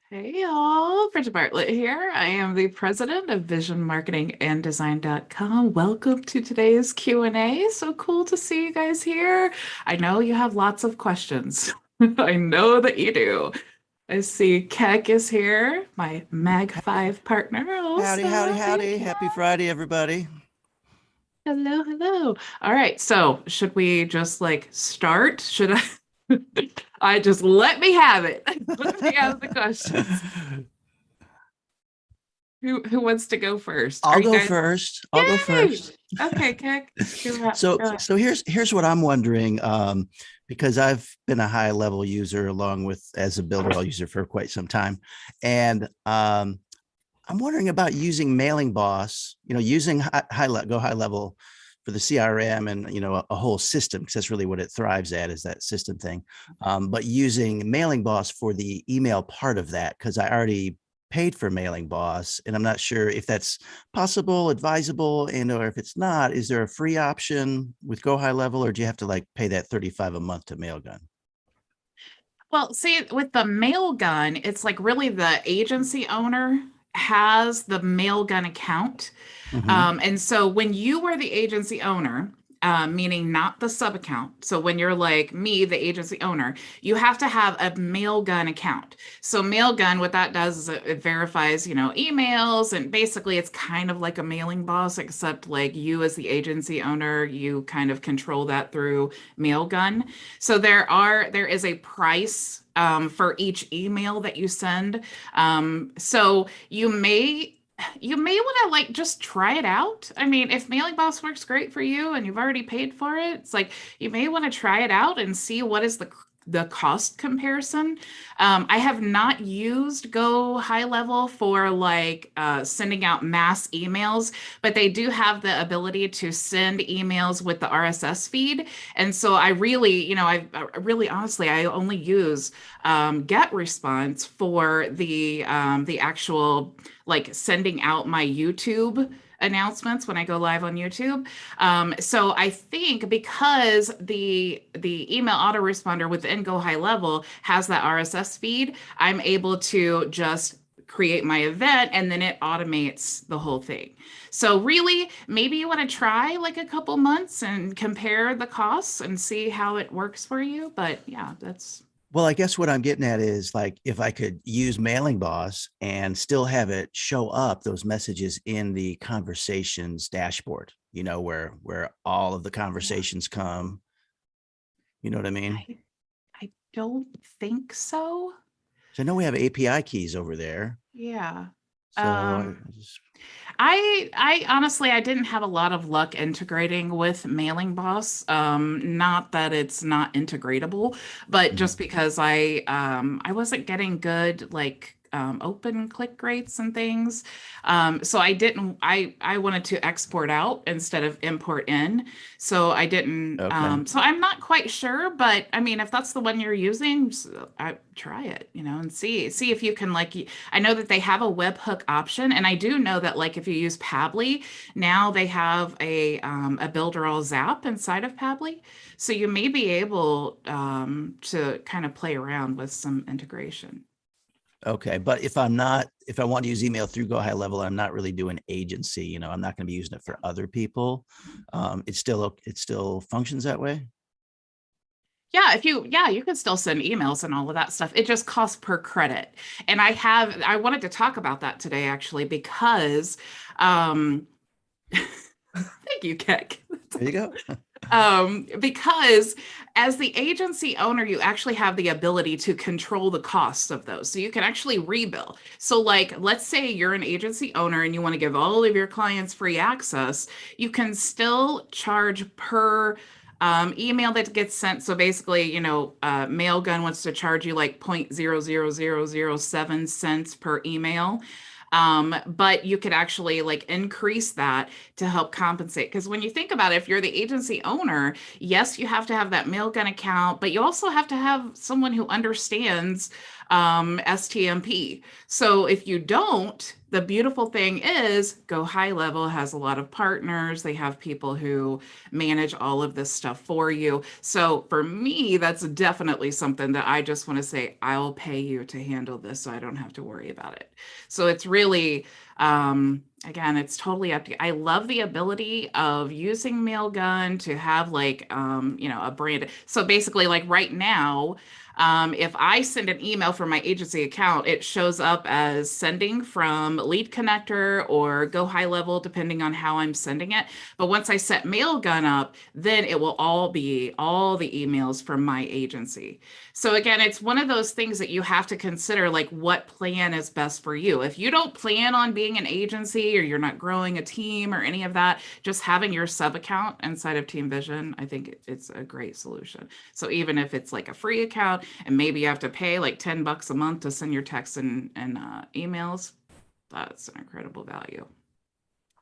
Hey y'all, Bridget Bartlett here. I am the president of Vision Marketing and Design.com. Welcome to today's Q&A. So cool to see you guys here. I know you have lots of questions. I know that you do. I see Keck is here, my Mag 5 partner Howdy, howdy, also. Hey, howdy. Keck. Happy Friday, everybody. Hello, hello. All right, so should we just start? Should I? I just let me have it. Let me have the questions. Who wants to go first? Are I'll you go guys? first. I'll go Yay! first. Okay, Kick. So, Go ahead. so here's what I'm wondering. Because I've been a high level user along with as a builder, I'll use it for quite some time, and I'm wondering about using Mailing Boss. Using Go High Level for the CRM and a whole system, because that's really what it thrives at, is that system thing. But using Mailing Boss for the email part of that, because I already paid for Mailing Boss, and I'm not sure if that's possible, advisable, and or if it's not, is there a free option with Go High Level, or do you have to pay that $35 a month to Mailgun? Well, see, with the Mailgun, it's really the agency owner has the Mailgun account. Mm-hmm. And so when you were the agency owner, meaning not the sub account. So when you're like me, the agency owner, you have to have a Mailgun account. So Mailgun, what that does is it verifies, emails, and basically it's kind of like a mailing boss, except like you as the agency owner, you kind of control that through Mailgun. So there is a price for each email that you send. So you may want to just try it out. I mean, if Mailing Boss works great for you and you've already paid for it, it's like you may want to try it out and see what is the cost comparison. I have not used Go High Level for sending out mass emails, but they do have the ability to send emails with the RSS feed. And so I really, I really honestly, I only use Get Response for the actual sending out my YouTube announcements when I go live on YouTube. So I think because the email autoresponder within Go High Level has that RSS feed, I'm able to just create my event and then it automates the whole thing. So really, maybe you want to try a couple months and compare the costs and see how it works for you. But yeah, that's Well, I guess what I'm getting at is if I could use Mailing Boss and still have it show up those messages in the conversations dashboard, where all of the yeah. conversations come. You know what I mean? I don't think so. So I know we have API keys over there. Yeah. So I just, I honestly I didn't have a lot of luck integrating with Mailing Boss. Not that it's not integratable, but mhm. just because I wasn't getting good open click rates and things. So I wanted to export out instead of import in. So I didn't Okay. so I'm not quite sure, but I mean if that's the one you're using, I try it, and see if you can I know that they have a webhook option, and I do know that if you use Pabbly, now they have a builder all Zap inside of Pabbly, so you may be able to kind of play around with some integration. Okay. But if I want to use email through Go High Level, I'm not really doing agency, I'm not going to be using it for other people. It still functions that way. Yeah, you can still send emails and all of that stuff. It just costs per credit. And I wanted to talk about that today actually because um thank you, Keck. There you go. Because as the agency owner, you actually have the ability to control the costs of those. So you can actually rebill. So, let's say you're an agency owner and you want to give all of your clients free access, you can still charge per email that gets sent. So basically, Mailgun wants to charge you 0.00007 cents per email. But you could actually like increase that to help compensate. Because when you think about it, if you're the agency owner, yes, you have to have that Mailgun account, but you also have to have someone who understands STMP. So if you don't, the beautiful thing is GoHighLevel has a lot of partners. They have people who manage all of this stuff for you. So for me, that's definitely something that I just want to say, I'll pay you to handle this so I don't have to worry about it. So it's really, again, it's totally up to you. I love the ability of using Mailgun to have like, a brand. So basically like right now, if I send an email from my agency account, it shows up as sending from Lead Connector or GoHighLevel, depending on how I'm sending it. But once I set Mailgun up, then it will all be all the emails from my agency. So again, it's one of those things that you have to consider, like what plan is best for you. If you don't plan on being an agency or you're not growing a team or any of that, just having your sub account inside of Team Vision, I think it's a great solution. So even if it's like a free account and maybe you have to pay like $10 a month to send your texts and emails, that's an incredible value.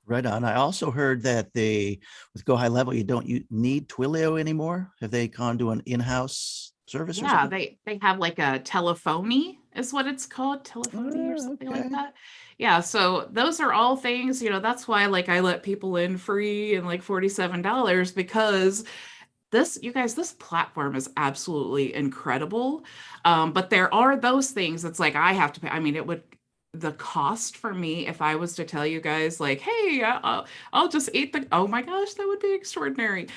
Right on. I also heard that with GoHighLevel, you need Twilio anymore. Have they gone to an in-house service or Yeah, something? they have like a telephony is what it's called, telephony or something like Okay. that. Yeah, so those are all things, that's why like I let people in free and like $47 because you guys, this platform is absolutely incredible. But there are those things that's like I have to pay. I mean, the cost for me, if I was to tell you guys like, hey, I'll just eat oh my gosh, that would be extraordinary.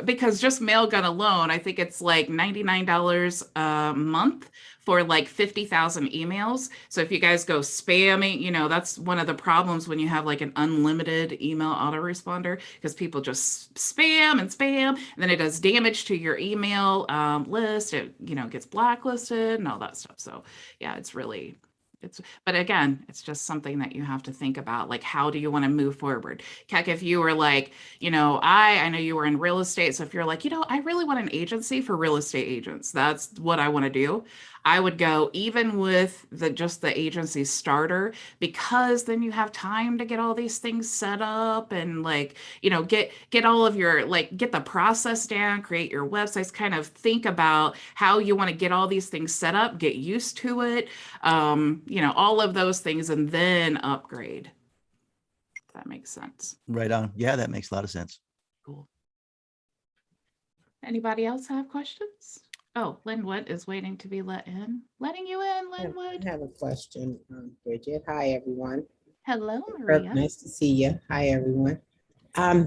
Because just Mailgun alone, I think it's like $99 a month for like 50,000 emails. So if you guys go spamming, that's one of the problems when you have like an unlimited email autoresponder, because people just spam and spam, and then it does damage to your email list. It, gets blacklisted and all that stuff. So yeah, but again, it's just something that you have to think about. Like, how do you want to move forward? Heck, if you were like, I know you were in real estate. So if you're like, I really want an agency for real estate agents, that's what I want to do. I would go even with just the agency starter, because then you have time to get all these things set up and like, get all of your, like, get the process down, create your websites, kind of think about how you want to get all these things set up, get used to it, all of those things, and then upgrade. If that makes sense. Right on. Yeah, that makes a lot of sense. Cool. Anybody else have questions? Oh, Linwood is waiting to be let in. Letting you in, Linwood. I have a question, Bridget. Hi, everyone. Hello, Maria. Nice to see you. Hi, everyone. I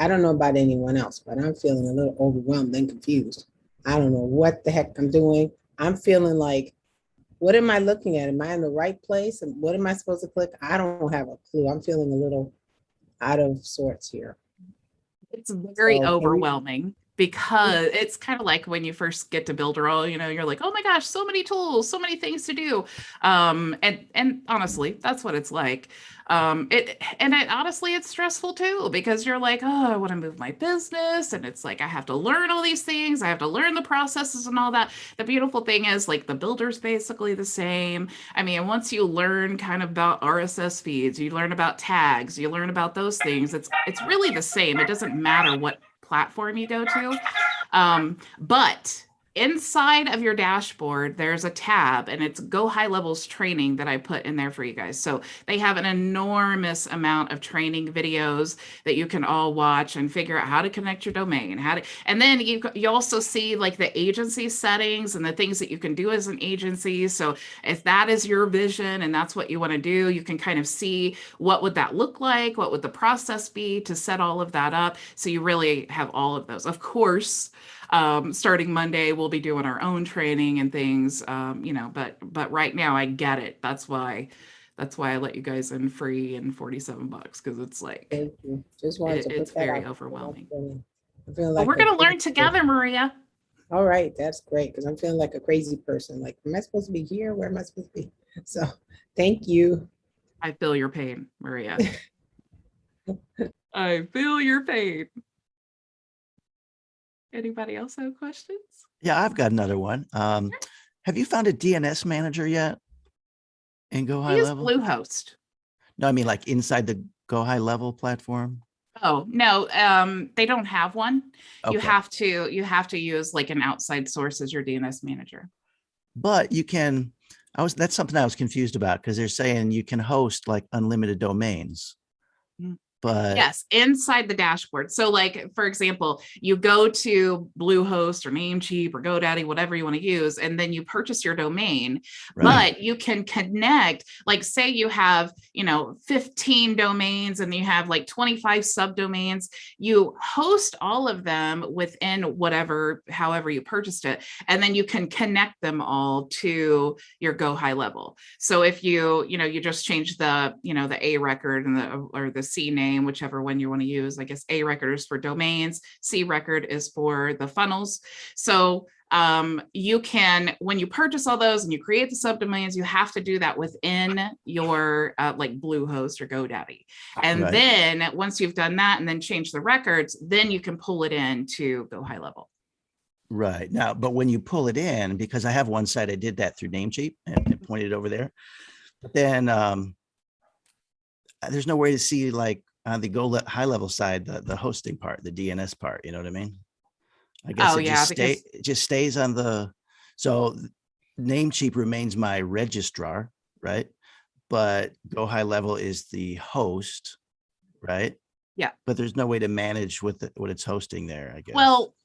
don't know about anyone else, but I'm feeling a little overwhelmed and confused. I don't know what the heck I'm doing. I'm feeling like, what am I looking at? Am I in the right place? And what am I supposed to click? I don't have a clue. I'm feeling a little out of sorts here. It's very overwhelming, because it's kind of like when you first get to Builderall, you're like, oh my gosh, so many tools, so many things to do. And honestly, that's what it's like. Honestly, it's stressful too, because you're like, oh, I want to move my business. And it's like, I have to learn all these things. I have to learn the processes and all that. The beautiful thing is like the builder's basically the same. I mean, once you learn kind of about RSS feeds, you learn about tags, you learn about those things. It's really the same. It doesn't matter what platform you go to. But inside of your dashboard, there's a tab, and it's GoHighLevel's training that I put in there for you guys. So they have an enormous amount of training videos that you can all watch and figure out how to connect your domain, and then you also see like the agency settings and the things that you can do as an agency. So if that is your vision and that's what you want to do, you can kind of see what would that look like, what would the process be to set all of that up. So you really have all of those. Of course, starting Monday, we'll be doing our own training and things, but right now I get it. That's why I let you guys in free and $47, because it's like, Thank you. Just wanted to put it's that very out. overwhelming. I'm feeling But like we're going to learn together, Maria. All right, that's great, because I'm feeling like a crazy person. Like, am I supposed to be here? Where am I supposed to be? So, thank you. I feel your pain, Maria. I feel your pain. Anybody else have questions? Yeah, I've got another one. Have you found a DNS manager yet? And Go I High use Level? Bluehost. No, I mean like inside the Go High Level platform. Oh, no, they don't have one. You Okay. have to use like an outside source as your DNS manager. But you can, that's something I was confused about because they're saying you can host like unlimited domains, Mm. but Yes, inside the dashboard. So like, for example, you go to Bluehost or Namecheap or GoDaddy, whatever you want to use, and then you purchase your domain, right. but you can connect, like say you have, 15 domains and you have like 25 subdomains, you host all of them within however you purchased it, and then you can connect them all to your GoHighLevel. So if you just change the A record and the C name, whichever one you want to use. I guess A record is for domains, C record is for the funnels. So you can, when you purchase all those and you create the subdomains, you have to do that within your like Bluehost or GoDaddy. And Right. then once you've done that and then change the records, then you can pull it in to GoHighLevel. Right. Now, but when you pull it in, because I have one site, I did that through Namecheap and pointed over there. But then there's no way to see like on the HighLevel side, the hosting part, the DNS part, you know what I mean? I guess it just stays on the, so Namecheap remains my registrar, right? But GoHighLevel is the host, right? Yeah. But there's no way to manage what it's hosting there, I guess. Well,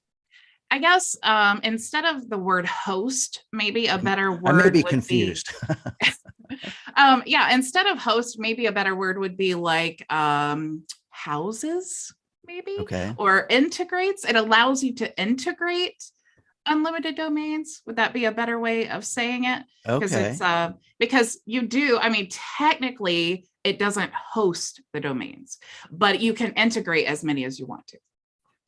I guess instead of the word host, maybe a better word I may be would confused. Yeah, instead of host, maybe a better word would be like houses, maybe, Okay. or integrates. It allows you to integrate unlimited domains. Would that be a better way of saying it? Because Okay. it's because you do, I mean, technically it doesn't host the domains, but you can integrate as many as you want to.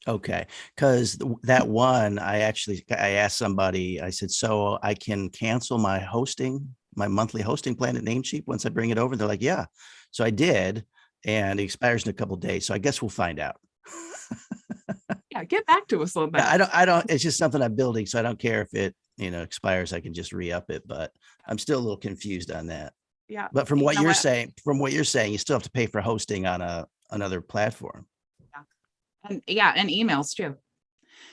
Okay. Because that one, I asked somebody, I said, so I can cancel my monthly hosting plan at Namecheap once I bring it over. They're like, yeah. So I did, and it expires in a couple of days. So I guess we'll find out. Yeah, get back to us on that. I don't, it's just something I'm building. So I don't care if it, expires, I can just re-up it, but I'm still a little confused on that. Yeah. But from what you're saying, you still have to pay for hosting on another platform. And emails too.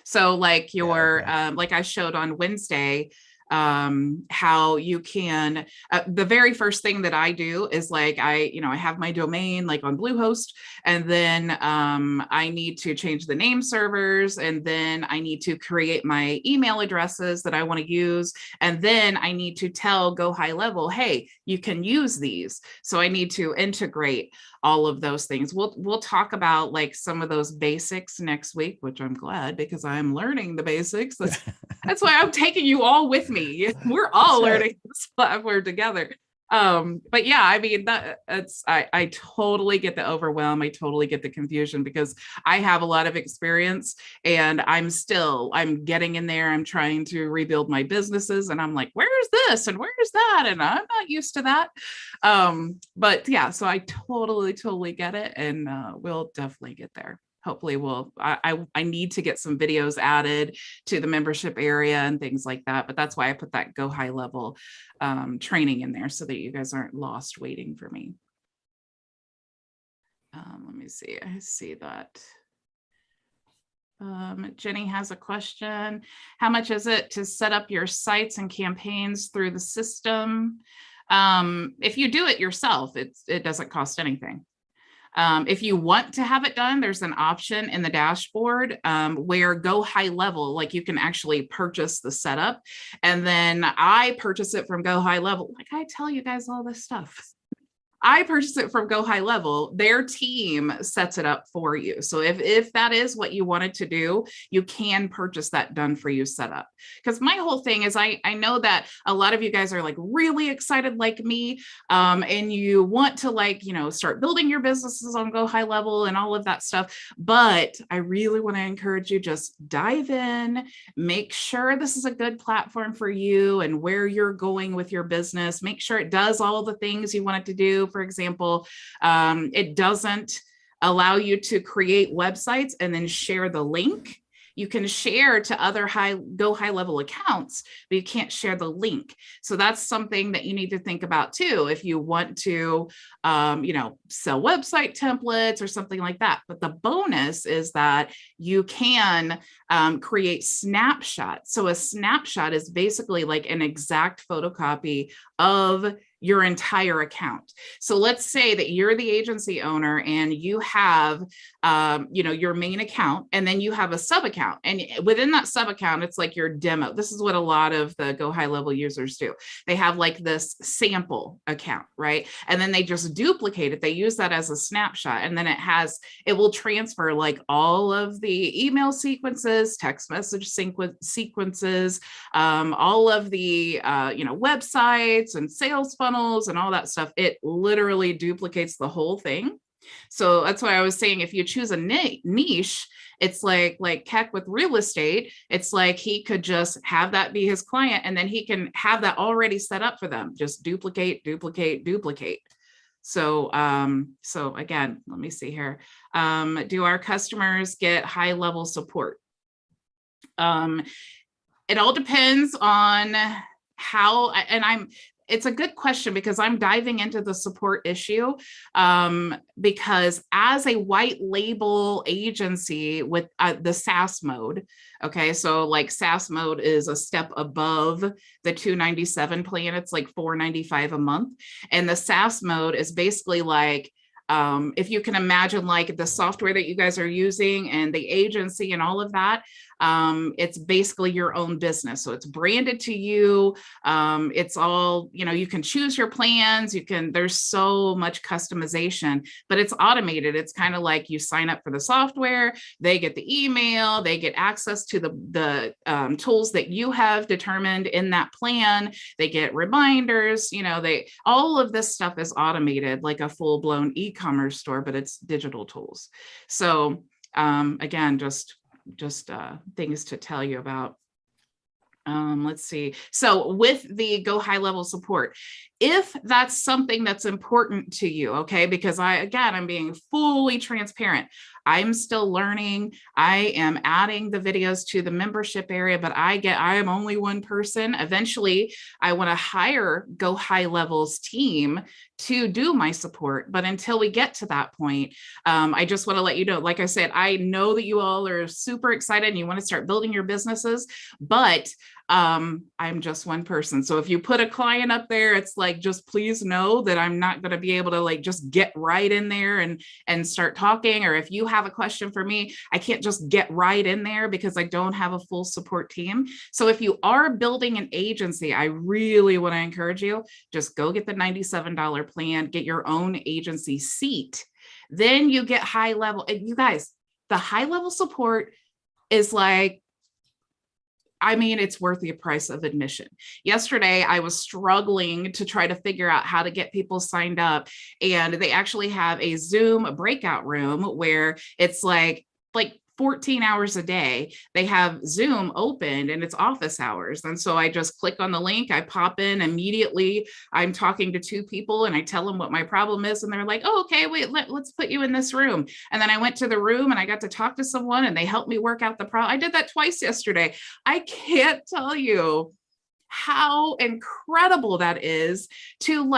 So like okay. like I showed on Wednesday, how you can, the very first thing that I do is like, I have my domain like on Bluehost, and then I need to change the name servers, and then I need to create my email addresses that I want to use. And then I need to tell GoHighLevel, hey, you can use these. So I need to integrate all of those things. We'll talk about like some of those basics next week, which I'm glad, because I'm learning the basics. That's why I'm taking you all with me. We're all learning this platform together. But yeah, I mean, I totally get the overwhelm. I totally get the confusion, because I have a lot of experience, and I'm getting in there. I'm trying to rebuild my businesses, and I'm like, where's this and where's that? And I'm not used to that. But yeah, so I totally get it. And we'll definitely get there. Hopefully I need to get some videos added to the membership area and things like that. But that's why I put that GoHighLevel training in there, so that you guys aren't lost waiting for me. Let me see. I see that. Jenny has a question. How much is it to set up your sites and campaigns through the system? If you do it yourself, it doesn't cost anything. If you want to have it done, there's an option in the dashboard where GoHighLevel, like you can actually purchase the setup. And then I purchase it from GoHighLevel. Like I tell you guys all this stuff. I purchase it from GoHighLevel. Their team sets it up for you. So if that is what you wanted to do, you can purchase that done for you setup. Because my whole thing is I know that a lot of you guys are like really excited like me, and you want to like, start building your businesses on GoHighLevel and all of that stuff. But I really want to encourage you, just dive in, make sure this is a good platform for you and where you're going with your business. Make sure it does all the things you want it to do. For example, it doesn't allow you to create websites and then share the link. You can share to other GoHighLevel accounts, but you can't share the link. So that's something that you need to think about too, if you want to, sell website templates or something like that. But the bonus is that you can create snapshots. So a snapshot is basically like an exact photocopy of your entire account. So let's say that you're the agency owner and you have, your main account, and then you have a sub account. And within that sub account, it's like your demo. This is what a lot of the GoHighLevel users do. They have like this sample account, right? And then they just duplicate it. They use that as a snapshot. And then it will transfer like all of the email sequences, text message sequences, all of the, websites and sales funnels and all that stuff. It literally duplicates the whole thing. So that's why I was saying, if you choose a niche, it's like Keck with real estate. It's like he could just have that be his client, and then he can have that already set up for them. Just duplicate, duplicate, duplicate. So, so again, let me see here. Do our customers get high-level support? It all depends on how, and it's a good question because I'm diving into the support issue, because as a white label agency with the SaaS mode, okay, so like SaaS mode is a step above the $297 plan. It's like $495 a month. And the SaaS mode is basically like, if you can imagine like the software that you guys are using and the agency and all of that, it's basically your own business. So it's branded to you. It's all, you can choose your plans. There's so much customization, but it's automated. It's kind of like you sign up for the software, they get the email, they get access to the tools that you have determined in that plan. They get reminders, all of this stuff is automated like a full-blown e-commerce store, but it's digital tools. So again, just things to tell you about. Let's see. So with the GoHighLevel support, if that's something that's important to you, okay, because I'm being fully transparent. I'm still learning. I am adding the videos to the membership area, but I am only one person. Eventually, I want to hire GoHighLevel's team to do my support. But until we get to that point, I just want to let you know, like I said, I know that you all are super excited and you want to start building your businesses, but I'm just one person. So if you put a client up there, it's like, just please know that I'm not going to be able to like just get right in there and start talking. Or if you have a question for me, I can't just get right in there because I don't have a full support team. So if you are building an agency, I really want to encourage you, just go get the $97 plan, get your own agency seat. Then you get high-level. And you guys, the high-level support is like, it's worth the price of admission. Yesterday, I was struggling to try to figure out how to get people signed up. And they actually have a Zoom breakout room where it's like 14 hours a day. They have Zoom opened and it's office hours. And so I just click on the link, I pop in immediately. I'm talking to two people and I tell them what my problem is. And they're like, oh, okay, wait, let's put you in this room. And then I went to the room and I got to talk to someone and they helped me work out the problem. I did that twice yesterday. I can't tell you how incredible that is to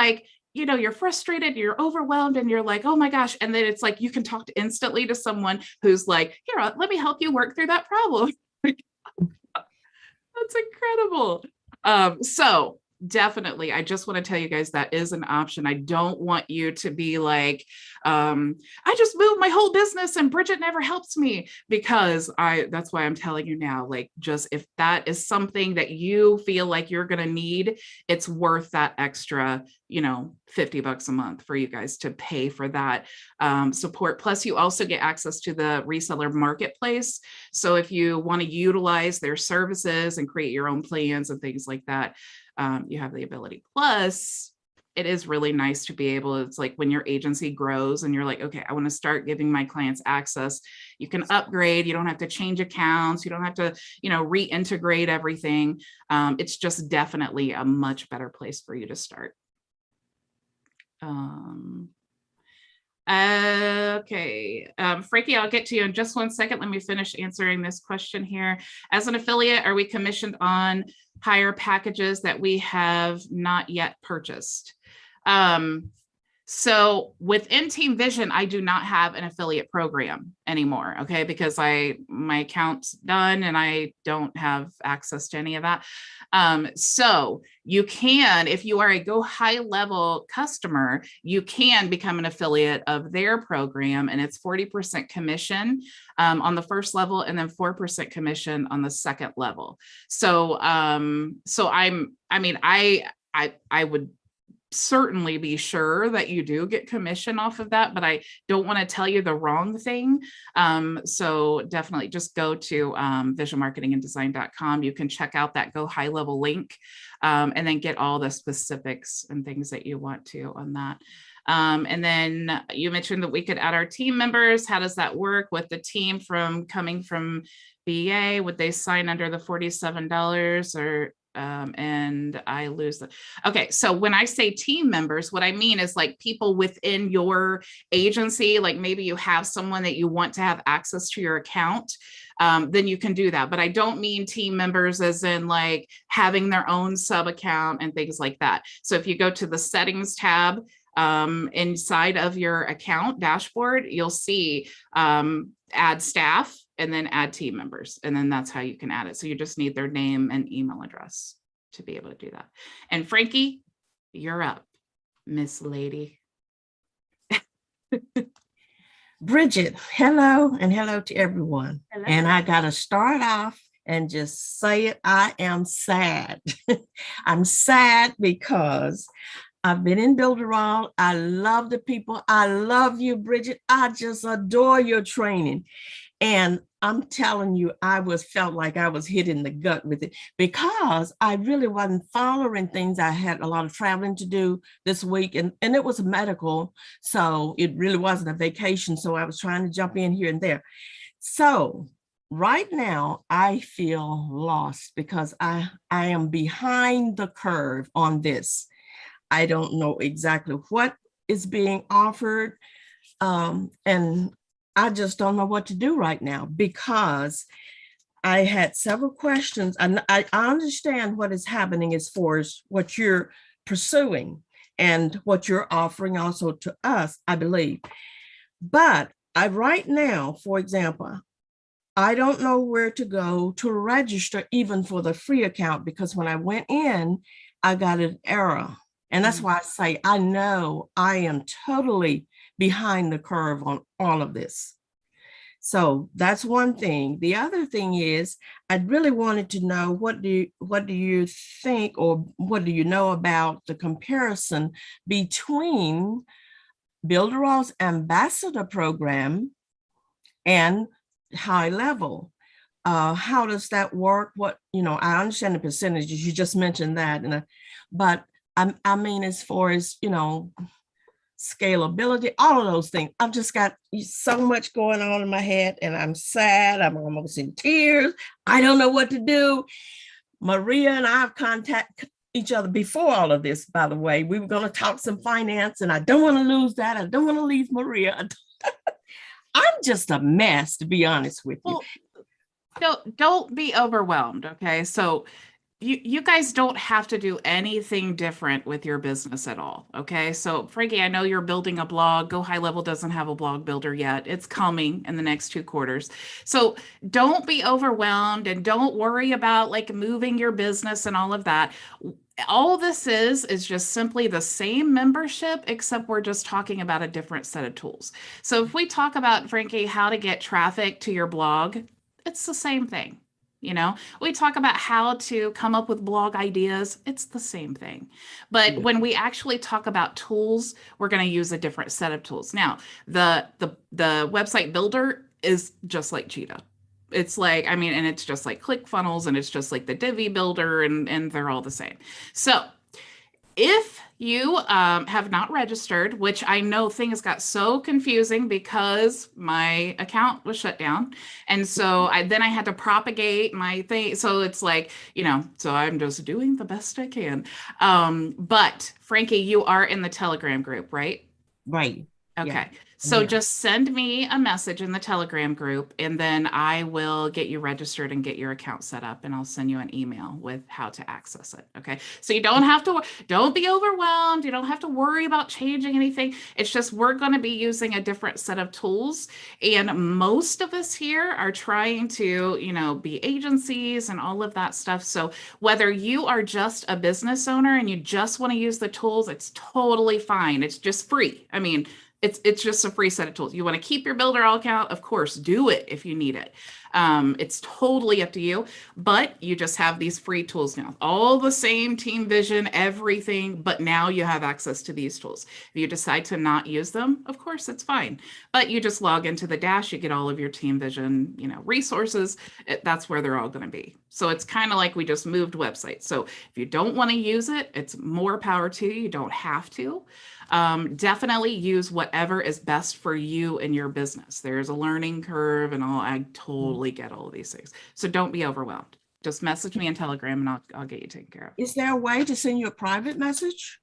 you're frustrated, you're overwhelmed, and you're like, oh my gosh. And then it's like, you can talk instantly to someone who's like, here, let me help you work through that problem. That's incredible. So definitely, I just want to tell you guys that is an option. I don't want you to be like, I just moved my whole business and Bridget never helps me, because that's why I'm telling you now, like, just if that is something that you feel like you're going to need, it's worth that extra, $50 a month for you guys to pay for that support. Plus you also get access to the reseller marketplace. So if you want to utilize their services and create your own plans and things like that, you have the ability. Plus, it is really nice to be able, it's like when your agency grows and you're like, okay, I want to start giving my clients access. You can upgrade. You don't have to change accounts. You don't have to, reintegrate everything. It's just definitely a much better place for you to start. Okay. Frankie, I'll get to you in just 1 second. Let me finish answering this question here. As an affiliate, are we commissioned on higher packages that we have not yet purchased? So within Team Vision, I do not have an affiliate program anymore, okay, because my account's done and I don't have access to any of that. So you can, if you are a GoHighLevel customer, you can become an affiliate of their program, and it's 40% commission on the first level and then 4% commission on the second level. So I would certainly be sure that you do get commission off of that, but I don't want to tell you the wrong thing. So definitely just go to visionmarketinganddesign.com. You can check out that GoHighLevel link and then get all the specifics and things that you want to on that. And then you mentioned that we could add our team members. How does that work with the team coming from BA? Would they sign under the $47 or and I lose the, okay. So when I say team members, what I mean is like people within your agency, like maybe you have someone that you want to have access to your account, then you can do that. But I don't mean team members as in like having their own sub account and things like that. So if you go to the settings tab inside of your account dashboard, you'll see add staff and then add team members. And then that's how you can add it. So you just need their name and email address to be able to do that. And Frankie, you're up, Miss Lady. Bridget, hello, and hello to everyone. Hello. And I got to start off and just say it. I am sad. I'm sad because I've been in Builderall. I love the people. I love you, Bridget. I just adore your training. And I'm telling you, felt like I was hit in the gut with it because I really wasn't following things. I had a lot of traveling to do this week, and it was medical. So it really wasn't a vacation. So I was trying to jump in here and there. So right now I feel lost because I am behind the curve on this. I don't know exactly what is being offered. And I just don't know what to do right now because I had several questions. And I understand what is happening as far as what you're pursuing and what you're offering also to us, I believe. But right now, for example, I don't know where to go to register even for the free account, because when I went in, I got an error. And that's why I say, I know I am totally behind the curve on all of this. So that's one thing. The other thing is, I really wanted to know, what do you think, or what do you know about the comparison between Builderall's ambassador program and HighLevel? How does that work? I understand the percentages, you just mentioned that, but I mean, as far as, scalability, all of those things. I've just got so much going on in my head and I'm sad. I'm almost in tears. I don't know what to do. Maria and I have contacted each other before all of this, by the way. We were going to talk some finance and I don't want to lose that. I don't want to leave Maria. I'm just a mess, to be honest with you. Well, don't be overwhelmed. Okay. So you guys don't have to do anything different with your business at all. Okay. So Frankie, I know you're building a blog. GoHighLevel doesn't have a blog builder yet. It's coming in the next 2 quarters. So don't be overwhelmed and don't worry about like moving your business and all of that. All this is just simply the same membership, except we're just talking about a different set of tools. So if we talk about, Frankie, how to get traffic to your blog, it's the same thing. We talk about how to come up with blog ideas. It's the same thing. But when we actually talk about tools, we're going to use a different set of tools. Now, the website builder is just like Cheetah. It's like, and it's just like ClickFunnels, and it's just like the Divi builder, and they're all the same. So if you have not registered, which I know things got so confusing because my account was shut down. And so then I had to propagate my thing. So it's like, so I'm just doing the best I can. But Frankie, you are in the Telegram group, right? Right. Okay. So Yeah. just send me a message in the Telegram group, and then I will get you registered and get your account set up, and I'll send you an email with how to access it. Okay. So you don't have to, don't be overwhelmed. You don't have to worry about changing anything. It's just we're going to be using a different set of tools. And most of us here are trying to, be agencies and all of that stuff. So whether you are just a business owner and you just want to use the tools, it's totally fine. It's just free. I mean, it's just a free set of tools. You want to keep your Builderall account, of course, do it if you need it. It's totally up to you, but you just have these free tools now. All the same team vision, everything, but now you have access to these tools. If you decide to not use them, of course, it's fine. But you just log into the dash, you get all of your team vision, resources. That's where they're all going to be. So it's kind of like we just moved websites. So if you don't want to use it, it's more power to you. You don't have to. Definitely use whatever is best for you and your business. There's a learning curve and all. I totally get all of these things. So don't be overwhelmed. Just message me in Telegram and I'll get you taken care of. Is there a way to send you a private message?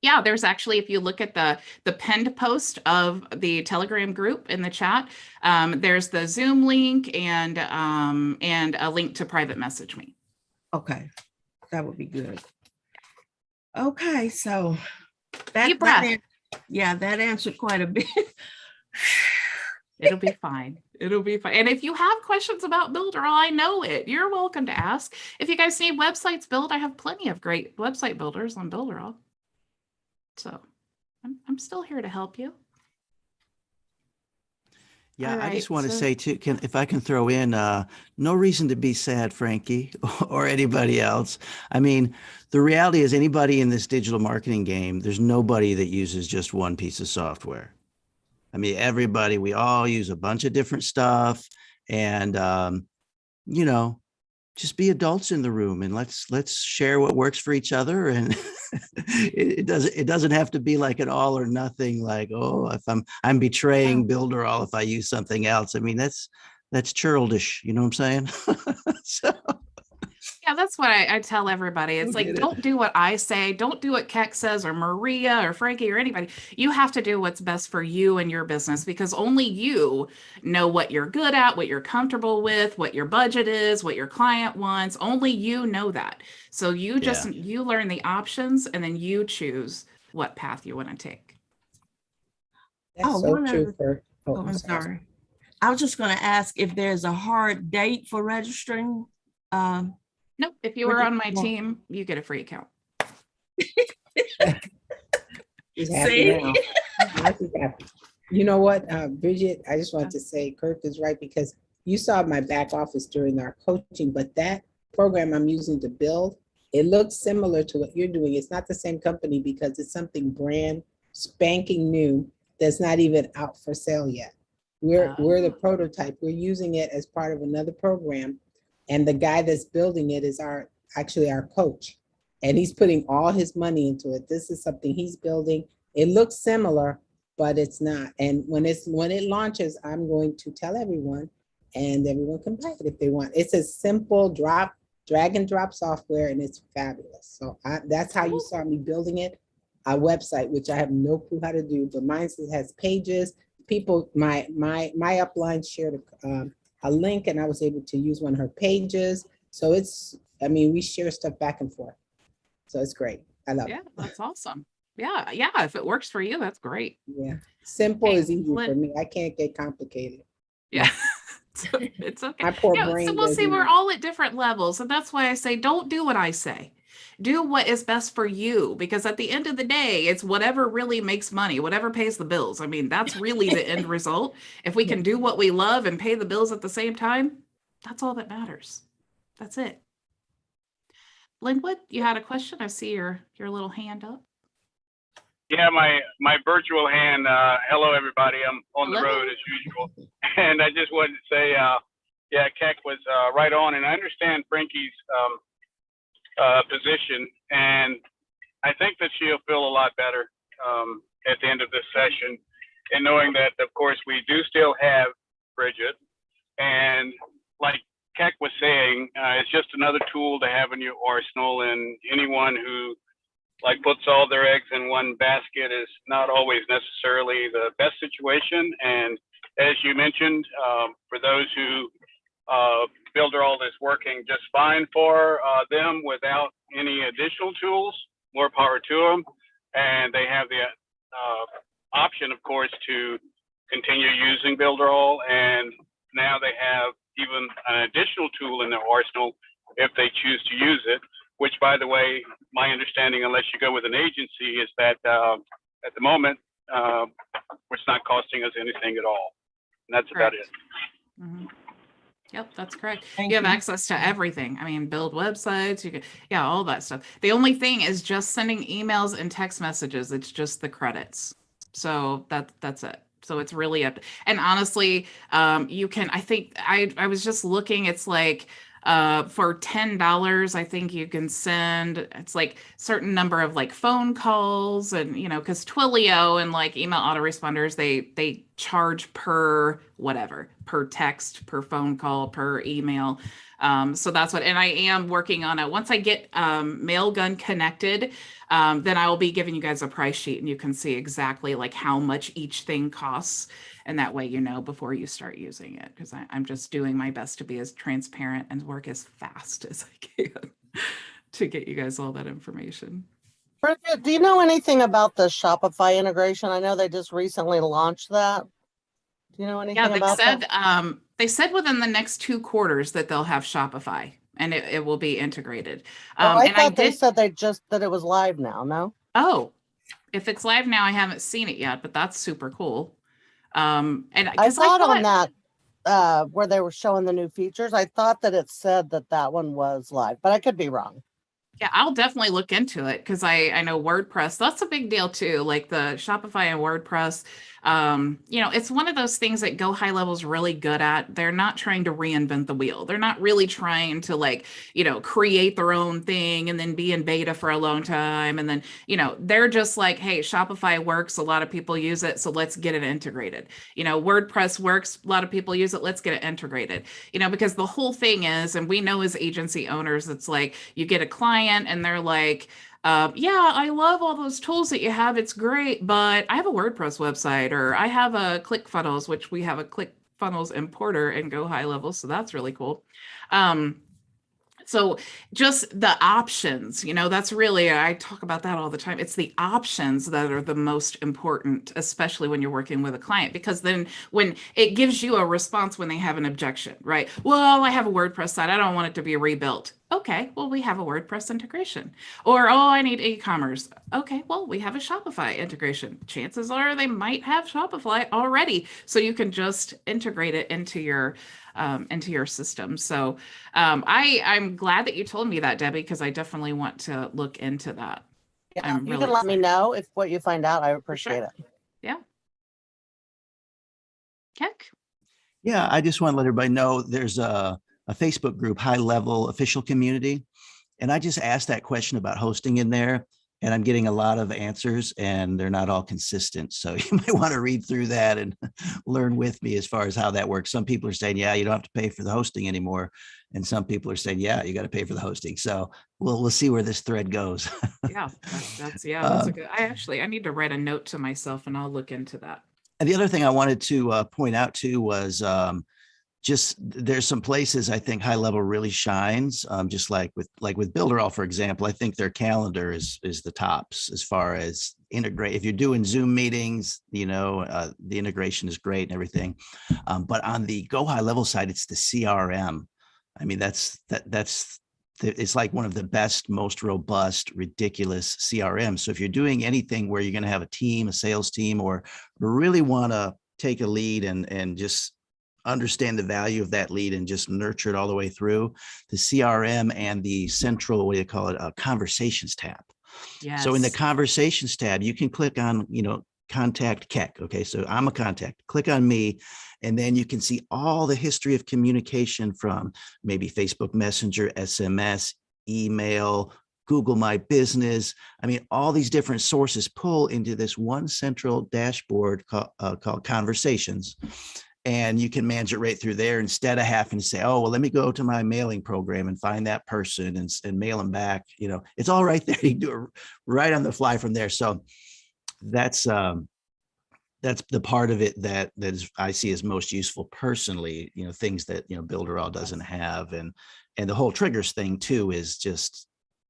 Yeah, there's actually, if you look at the pinned post of the Telegram group in the chat, there's the Zoom link and a link to private message me. Okay, that would be good. Okay, so Deep breath. that answered quite a bit. It'll be fine. It'll be fine. And if you have questions about Builderall, I know it. You're welcome to ask. If you guys need websites built, I have plenty of great website builders on Builderall. So I'm still here to help you. Yeah, All I just right, want to so- say too, if I can throw in, no reason to be sad, Frankie, or anybody else. I mean, the reality is anybody in this digital marketing game, there's nobody that uses just one piece of software. I mean, everybody, we all use a bunch of different stuff, and just be adults in the room and let's share what works for each other. And it doesn't have to be like an all or nothing, like, oh, if I'm betraying Builderall if I use something else. I mean, that's churlish, you know what I'm saying? So, Yeah, that's what I tell everybody. It's like, don't do what I say. Don't do what Keck says or Maria or Frankie or anybody. You have to do what's best for you and your business, because only you know what you're good at, what you're comfortable with, what your budget is, what your client wants. Only you know that. So you just, you learn the options and then you choose what path you want to take. That's so true. I'm sorry. I was just going to ask if there's a hard date for registering. Nope. If you were on my team, you get a free account. She's happy now. Now she's happy. You know what, Bridget, I just wanted to say Kirk is right, because you saw my back office during our coaching, but that program I'm using to build, it looks similar to what you're doing. It's not the same company because it's something brand spanking new that's not even out for sale yet. We're the prototype. We're using it as part of another program. And the guy that's building it is actually our coach. And he's putting all his money into it. This is something he's building. It looks similar, but it's not. And when it launches, I'm going to tell everyone, and everyone can buy it if they want. It's a simple drag and drop software, and it's fabulous. So that's how you saw me building it, a website, which I have no clue how to do, but mine has pages. People, my upline shared a link, and I was able to use one of her pages. So we share stuff back and forth. So it's great. I love it. Yeah, that's awesome. Yeah. If it works for you, that's great. Yeah. Simple is easy for me. I can't get complicated. Yeah. It's okay. My poor brain. So we'll see, we're all at different levels. And that's why I say, don't do what I say. Do what is best for you, because at the end of the day, it's whatever really makes money, whatever pays the bills. I mean, that's really the end result. If we can do what we love and pay the bills at the same time, that's all that matters. That's it. Linwood, you had a question? I see your little hand up. Yeah, my virtual hand. Hello, everybody. I'm on the road as usual. And I just wanted to say, Keck was right on. And I understand Frankie's position. And I think that she'll feel a lot better at the end of this session. And knowing that, of course, we do still have Bridget. And like Keck was saying, it's just another tool to have in your arsenal. And anyone who puts all their eggs in one basket is not always necessarily the best situation. And as you mentioned, for those who Builderall is working just fine for them without any additional tools, more power to them. And they have the option, of course, to continue using Builderall. And now they have even an additional tool in their arsenal if they choose to use it, which, by the way, my understanding, unless you go with an agency, is that at the moment, it's not costing us anything at all. And that's about it. Mhm. Yep, that's correct. Thank You have you. access to everything. I mean, build websites, you can, yeah, all that stuff. The only thing is just sending emails and text messages. It's just the credits. So that's it. So it's really up. And honestly, you can, I think I was just looking, it's like for $10, I think you can send, it's like certain number of like phone calls and, you know, because Twilio and like email autoresponders, they charge per whatever, per text, per phone call, per email. So that's what, and I am working on it. Once I get Mailgun connected, then I will be giving you guys a price sheet and you can see exactly like how much each thing costs. And that way, you know, before you start using it, because I'm just doing my best to be as transparent and work as fast as I can to get you guys all that information. Bridget, do you know anything about the Shopify integration? I know they just recently launched that. Do you know anything Yeah, about that? they said within the next 2 quarters that they'll have Shopify and it will be integrated. Oh, I And thought they said that it was live now, no? Oh, if it's live now, I haven't seen it yet, but that's super cool. And I because thought on that where they were showing the new features, I thought that it said that one was live, but I could be wrong. yeah, I'll definitely look into it because I know WordPress, that's a big deal too. Like the Shopify and WordPress, you know, it's one of those things that GoHighLevel is really good at. They're not trying to reinvent the wheel. They're not really trying to like, you know, create their own thing and then be in beta for a long time. And then, you know, they're just like, hey, Shopify works. A lot of people use it. So let's get it integrated. You know, WordPress works. A lot of people use it. Let's get it integrated, you know, because the whole thing is, and we know as agency owners, it's like you get a client and they're like, yeah, I love all those tools that you have. It's great, but I have a WordPress website or I have a ClickFunnels, which we have a ClickFunnels importer in GoHighLevel. So that's really cool. So just the options, you know, that's really, I talk about that all the time. It's the options that are the most important, especially when you're working with a client, because then when it gives you a response when they have an objection, right? Well, I have a WordPress site. I don't want it to be rebuilt. Okay, well, we have a WordPress integration. Or, oh, I need e-commerce. Okay, well, we have a Shopify integration. Chances are they might have Shopify already. So you can just integrate it into your system. So I'm glad that you told me that, Debbie, because I definitely want to look into that. Yeah, I'm you really can let me excited. know if what you find out. I appreciate sure. it. Yeah. Keck? Yeah, I just want to let everybody know there's a Facebook group, HighLevel Official Community. And I just asked that question about hosting in there, and I'm getting a lot of answers and they're not all consistent. So you might want to read through that and learn with me as far as how that works. Some people are saying, yeah, you don't have to pay for the hosting anymore. And some people are saying, yeah, you got to pay for the hosting. So we'll see where this thread goes. Yeah, that's a good, I need to write a note to myself and I'll look into that. And the other thing I wanted to point out too was just there's some places I think HighLevel really shines. Just like with Builderall, for example, I think their calendar is the tops as far as integrate. If you're doing Zoom meetings, you know, the integration is great and everything. But on the GoHighLevel side, it's the CRM. I mean, it's like one of the best, most robust, ridiculous CRM. So if you're doing anything where you're going to have a team, a sales team, or really want to take a lead and just understand the value of that lead and just nurture it all the way through, the CRM and the central, what do you call it, conversations tab. Yes. So in the conversations tab, you can click on, you know, contact Keck. Okay, so I'm a contact. Click on me, and then you can see all the history of communication from maybe Facebook Messenger, SMS, email, Google My Business. I mean, all these different sources pull into this one central dashboard called Conversations. and you can manage it right through there instead of having to say, oh, well, let me go to my mailing program and find that person and mail them back. You know, it's all right there. You can do it right on the fly from there. So that's the part of it that I see as most useful personally, you know, things that, you know, Builderall doesn't have. And the whole triggers thing too is just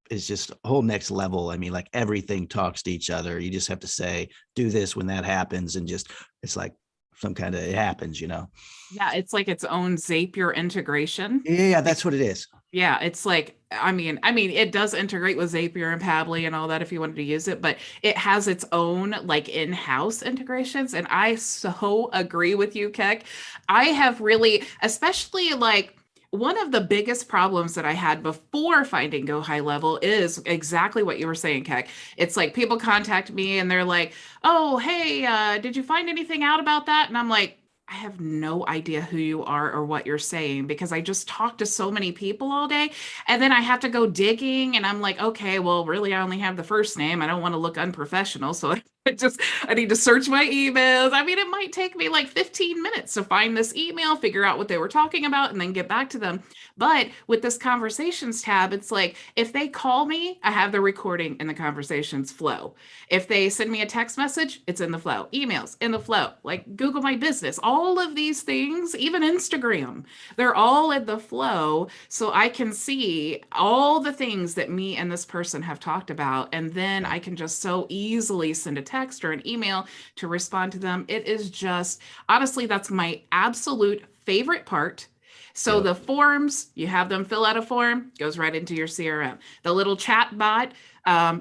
a whole next level. I mean, like everything talks to each other. You just have to say, do this when that happens. And just, it's like some kind of, it happens, you know? Yeah, it's like its own Zapier integration. Yeah, that's what it is. Yeah, it's like, I mean, it does integrate with Zapier and Pabbly and all that if you wanted to use it, but it has its own like in-house integrations. And I so agree with you, Keck. I have really, especially like one of the biggest problems that I had before finding GoHighLevel is exactly what you were saying, Keck. It's like people contact me and they're like, oh, hey, did you find anything out about that? And I'm like, I have no idea who you are or what you're saying because I just talk to so many people all day. And then I have to go digging and I'm like, okay, well, really, I only have the first name. I don't want to look unprofessional. So I need to search my emails. I mean, it might take me like 15 minutes to find this email, figure out what they were talking about, and then get back to them. But with this conversations tab, it's like, if they call me, I have the recording and the conversations flow. If they send me a text message, it's in the flow. Emails in the flow, like Google My Business, all of these things, even Instagram, they're all in the flow. So I can see all the things that me and this person have talked about. And then I can just so easily send a text or an email to respond to them. It is just, honestly, that's my absolute favorite part. So the forms, you have them fill out a form, goes right into your CRM. The little chat bot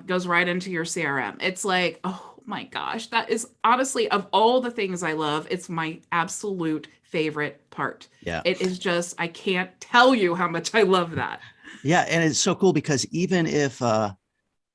goes right into your CRM. It's like, oh my gosh, that is honestly, of all the things I love, it's my absolute favorite part. Yeah. It is just, I can't tell you how much I love that. Yeah. And it's so cool because even if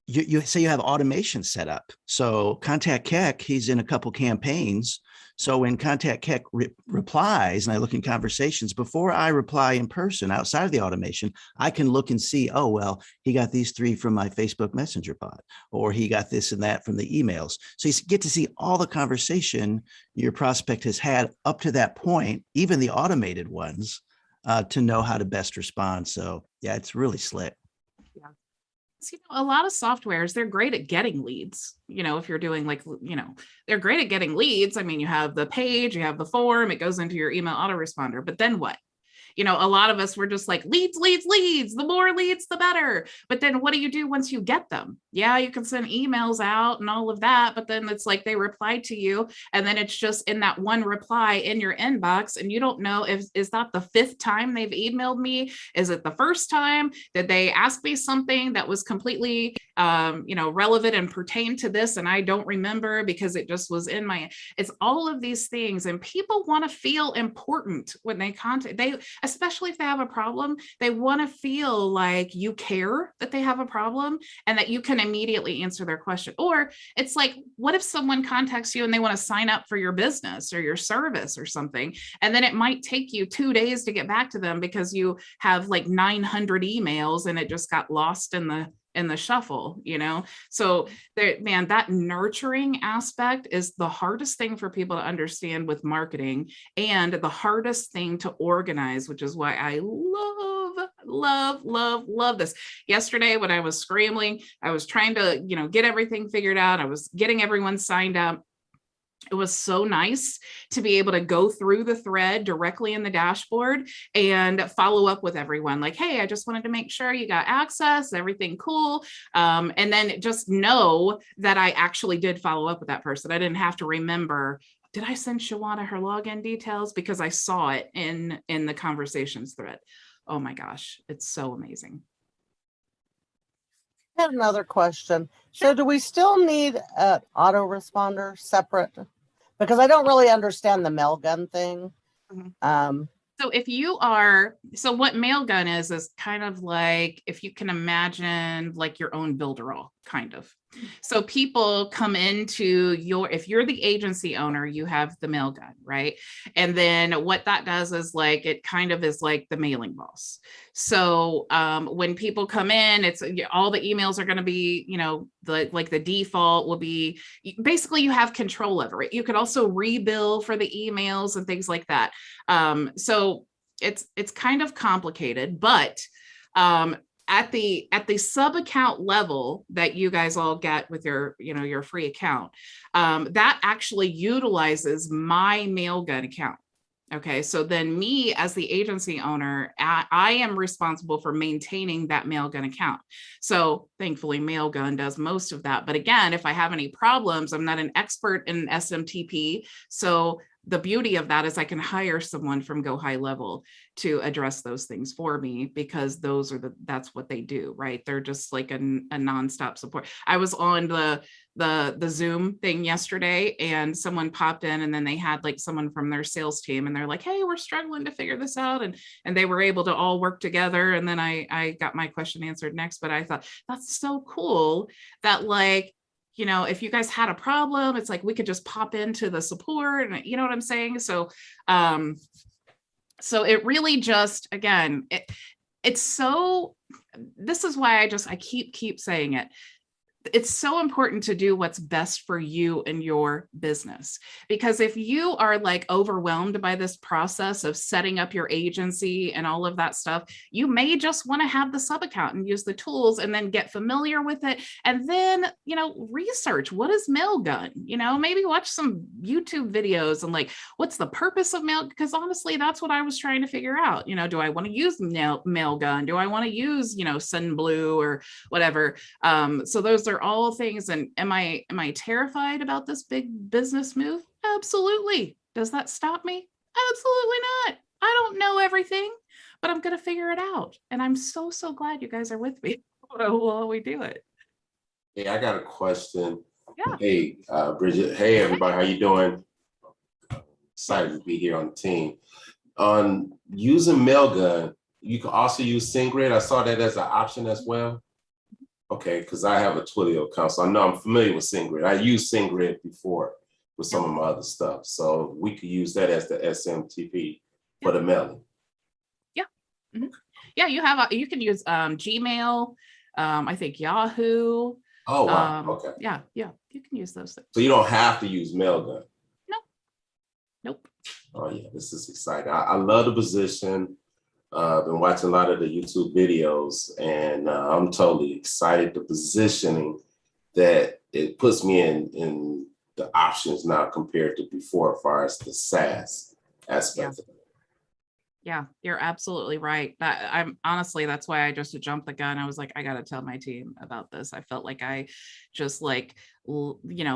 you say you have automation set up. So Contact Keck, he's in a couple campaigns. So when Contact Keck replies and I look in conversations, before I reply in person outside of the automation, I can look and see, oh, well, he got these 3 from my Facebook Messenger bot, or he got this and that from the emails. So you get to see all the conversation your prospect has had up to that point, even the automated ones, to know how to best respond. So yeah, it's really slick. Yeah. You know, a lot of softwares, they're great at getting leads. You know, if you're doing like, you know, they're great at getting leads. I mean, you have the page, you have the form, it goes into your email autoresponder, but then what? You know, a lot of us were just like leads, leads, leads, the more leads, the better. But then what do you do once you get them? Yeah, you can send emails out and all of that, but then it's like they replied to you and then it's just in that one reply in your inbox and you don't know if, is that the 5th time they've emailed me? Is it the first time? Did they ask me something that was completely, you know, relevant and pertained to this and I don't remember because it just was in my, it's all of these things and people want to feel important when they contact, especially if they have a problem, they want to feel like you care that they have a problem and that you can immediately answer their question. Or it's like, what if someone contacts you and they want to sign up for your business or your service or something, and then it might take you 2 days to get back to them because you have like 900 emails and it just got lost in the shuffle, you know? So there, man, that nurturing aspect is the hardest thing for people to understand with marketing and the hardest thing to organize, which is why I love this. Yesterday, when I was scrambling, I was trying to, you know, get everything figured out. I was getting everyone signed up. It was so nice to be able to go through the thread directly in the dashboard and follow up with everyone like, hey, I just wanted to make sure you got access, everything cool. And then just know that I actually did follow up with that person. I didn't have to remember, did I send Shawana her login details? Because I saw it in the conversations thread. Oh my gosh, it's so amazing. I had another question. So do we still need an autoresponder separate? Because I don't really understand the Mailgun thing. So if you are, so what Mailgun is kind of like, if you can imagine like your own Builderall. kind of. So people come into if you're the agency owner, you have the Mailgun, right? And then what that does is like, it kind of is like the mailing boss. So when people come in, it's all the emails are going to be, the default will be, basically you have control over it. You could also rebill for the emails and things like that. So it's kind of complicated, but at the sub account level that you guys all get with your free account, that actually utilizes my Mailgun account. Okay, so then me as the agency owner, I am responsible for maintaining that Mailgun account. So thankfully Mailgun does most of that. But again, if I have any problems, I'm not an expert in SMTP. So the beauty of that is I can hire someone from GoHighLevel to address those things for me, because that's what they do, right? They're just like a nonstop support. I was on the Zoom thing yesterday, and someone popped in, and then they had like someone from their sales team, and they're like, hey, we're struggling to figure this out. And they were able to all work together. And then I got my question answered next, but I thought that's so cool that, like, if you guys had a problem, it's like we could just pop into the support, and you know what I'm saying? So, so it really just, again, it's so, this is why I keep saying it. It's so important to do what's best for you and your business, because if you are like overwhelmed by this process of setting up your agency and all of that stuff, you may just want to have the sub account and use the tools and then get familiar with it. And then, research, what is Mailgun? Maybe watch some YouTube videos and like, what's the purpose of Mail? Because honestly, that's what I was trying to figure out. Do I want to use Mailgun? Do I want to use, SendBlue or whatever? So those are all things. And am I terrified about this big business move? Absolutely. Does that stop me? Absolutely not. I don't know everything, but I'm going to figure it out. And I'm so glad you guys are with me while we do it. Hey, I got a question. Yeah. Hey, Bridget. Hey, everybody. How you doing? Excited to be here on the team. On using Mailgun, you can also use SendGrid. I saw that as an option as well. Okay, because I have a Twilio account, so I know I'm familiar with SendGrid. I used SendGrid before with some of my other stuff, so we could use that as the SMTP for the mailing. Yeah, mm-hmm. Yeah. You can use Gmail. I think Yahoo. Oh wow. Okay. Yeah. You can use those things. So you don't have to use Mailgun. No. Nope. Oh yeah, this is exciting. I love the position. I've been watching a lot of the YouTube videos, and I'm totally excited. The positioning that it puts me in the options now compared to before, as far as the SaaS aspect of it. Yeah, you're absolutely right. That's why I just jumped the gun. I was like, I got to tell my team about this. I felt like I just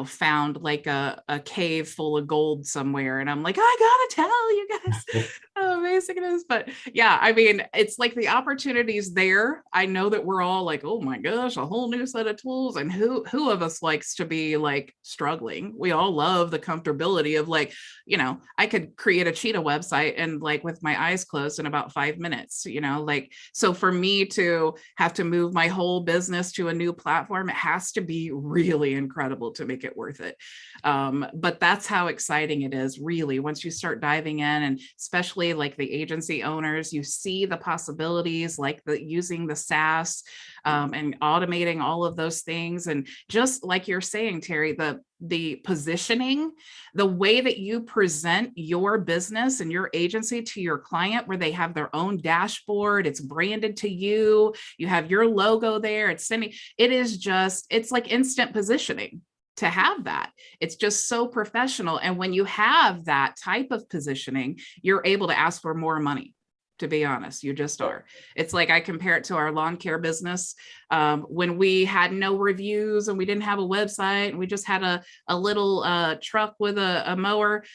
found like a cave full of gold somewhere. And I'm like, I gotta tell you guys how amazing it is. But yeah, I mean, it's like the opportunities there. I know that we're all like, oh my gosh, a whole new set of tools. And who of us likes to be like struggling? We all love the comfortability of like, I could create a cheetah website and like with my eyes closed in about 5 minutes, so for me to have to move my whole business to a new platform, it has to be really incredible to make it worth it. But that's how exciting it is, really, once you start diving in, and especially like the agency owners, you see the possibilities, like using the SaaS and automating all of those things. And just like you're saying, Terry, the positioning, the way that you present your business and your agency to your client, where they have their own dashboard, it's branded to you, you have your logo there, it's like instant positioning to have that. It's just so professional. And when you have that type of positioning, you're able to ask for more money. To be honest, you just are. It's like, I compare it to our lawn care business. When we had no reviews and we didn't have a website, and we just had a little truck with a mower,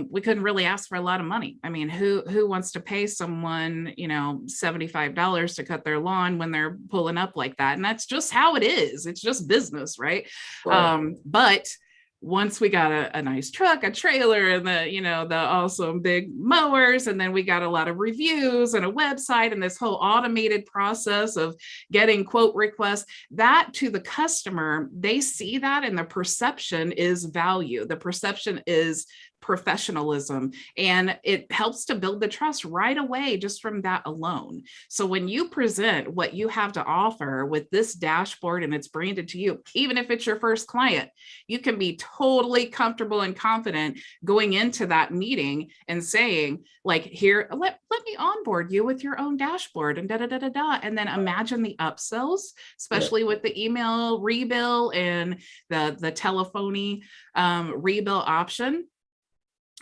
we couldn't really ask for a lot of money. I mean, who wants to pay someone, $75 to cut their lawn when they're pulling up like that? And that's just how it is. It's just business, right? But once we got a nice truck, a trailer, and the awesome big mowers, and then we got a lot of reviews and a website and this whole automated process of getting quote requests, that to the customer, they see that, and the perception is value. The perception is professionalism, and it helps to build the trust right away just from that alone. So when you present what you have to offer with this dashboard and it's branded to you, even if it's your first client, you can be totally comfortable and confident going into that meeting and saying, like, here, let me onboard you with your own dashboard and and then imagine the upsells, especially with the email rebill and the telephony rebill option.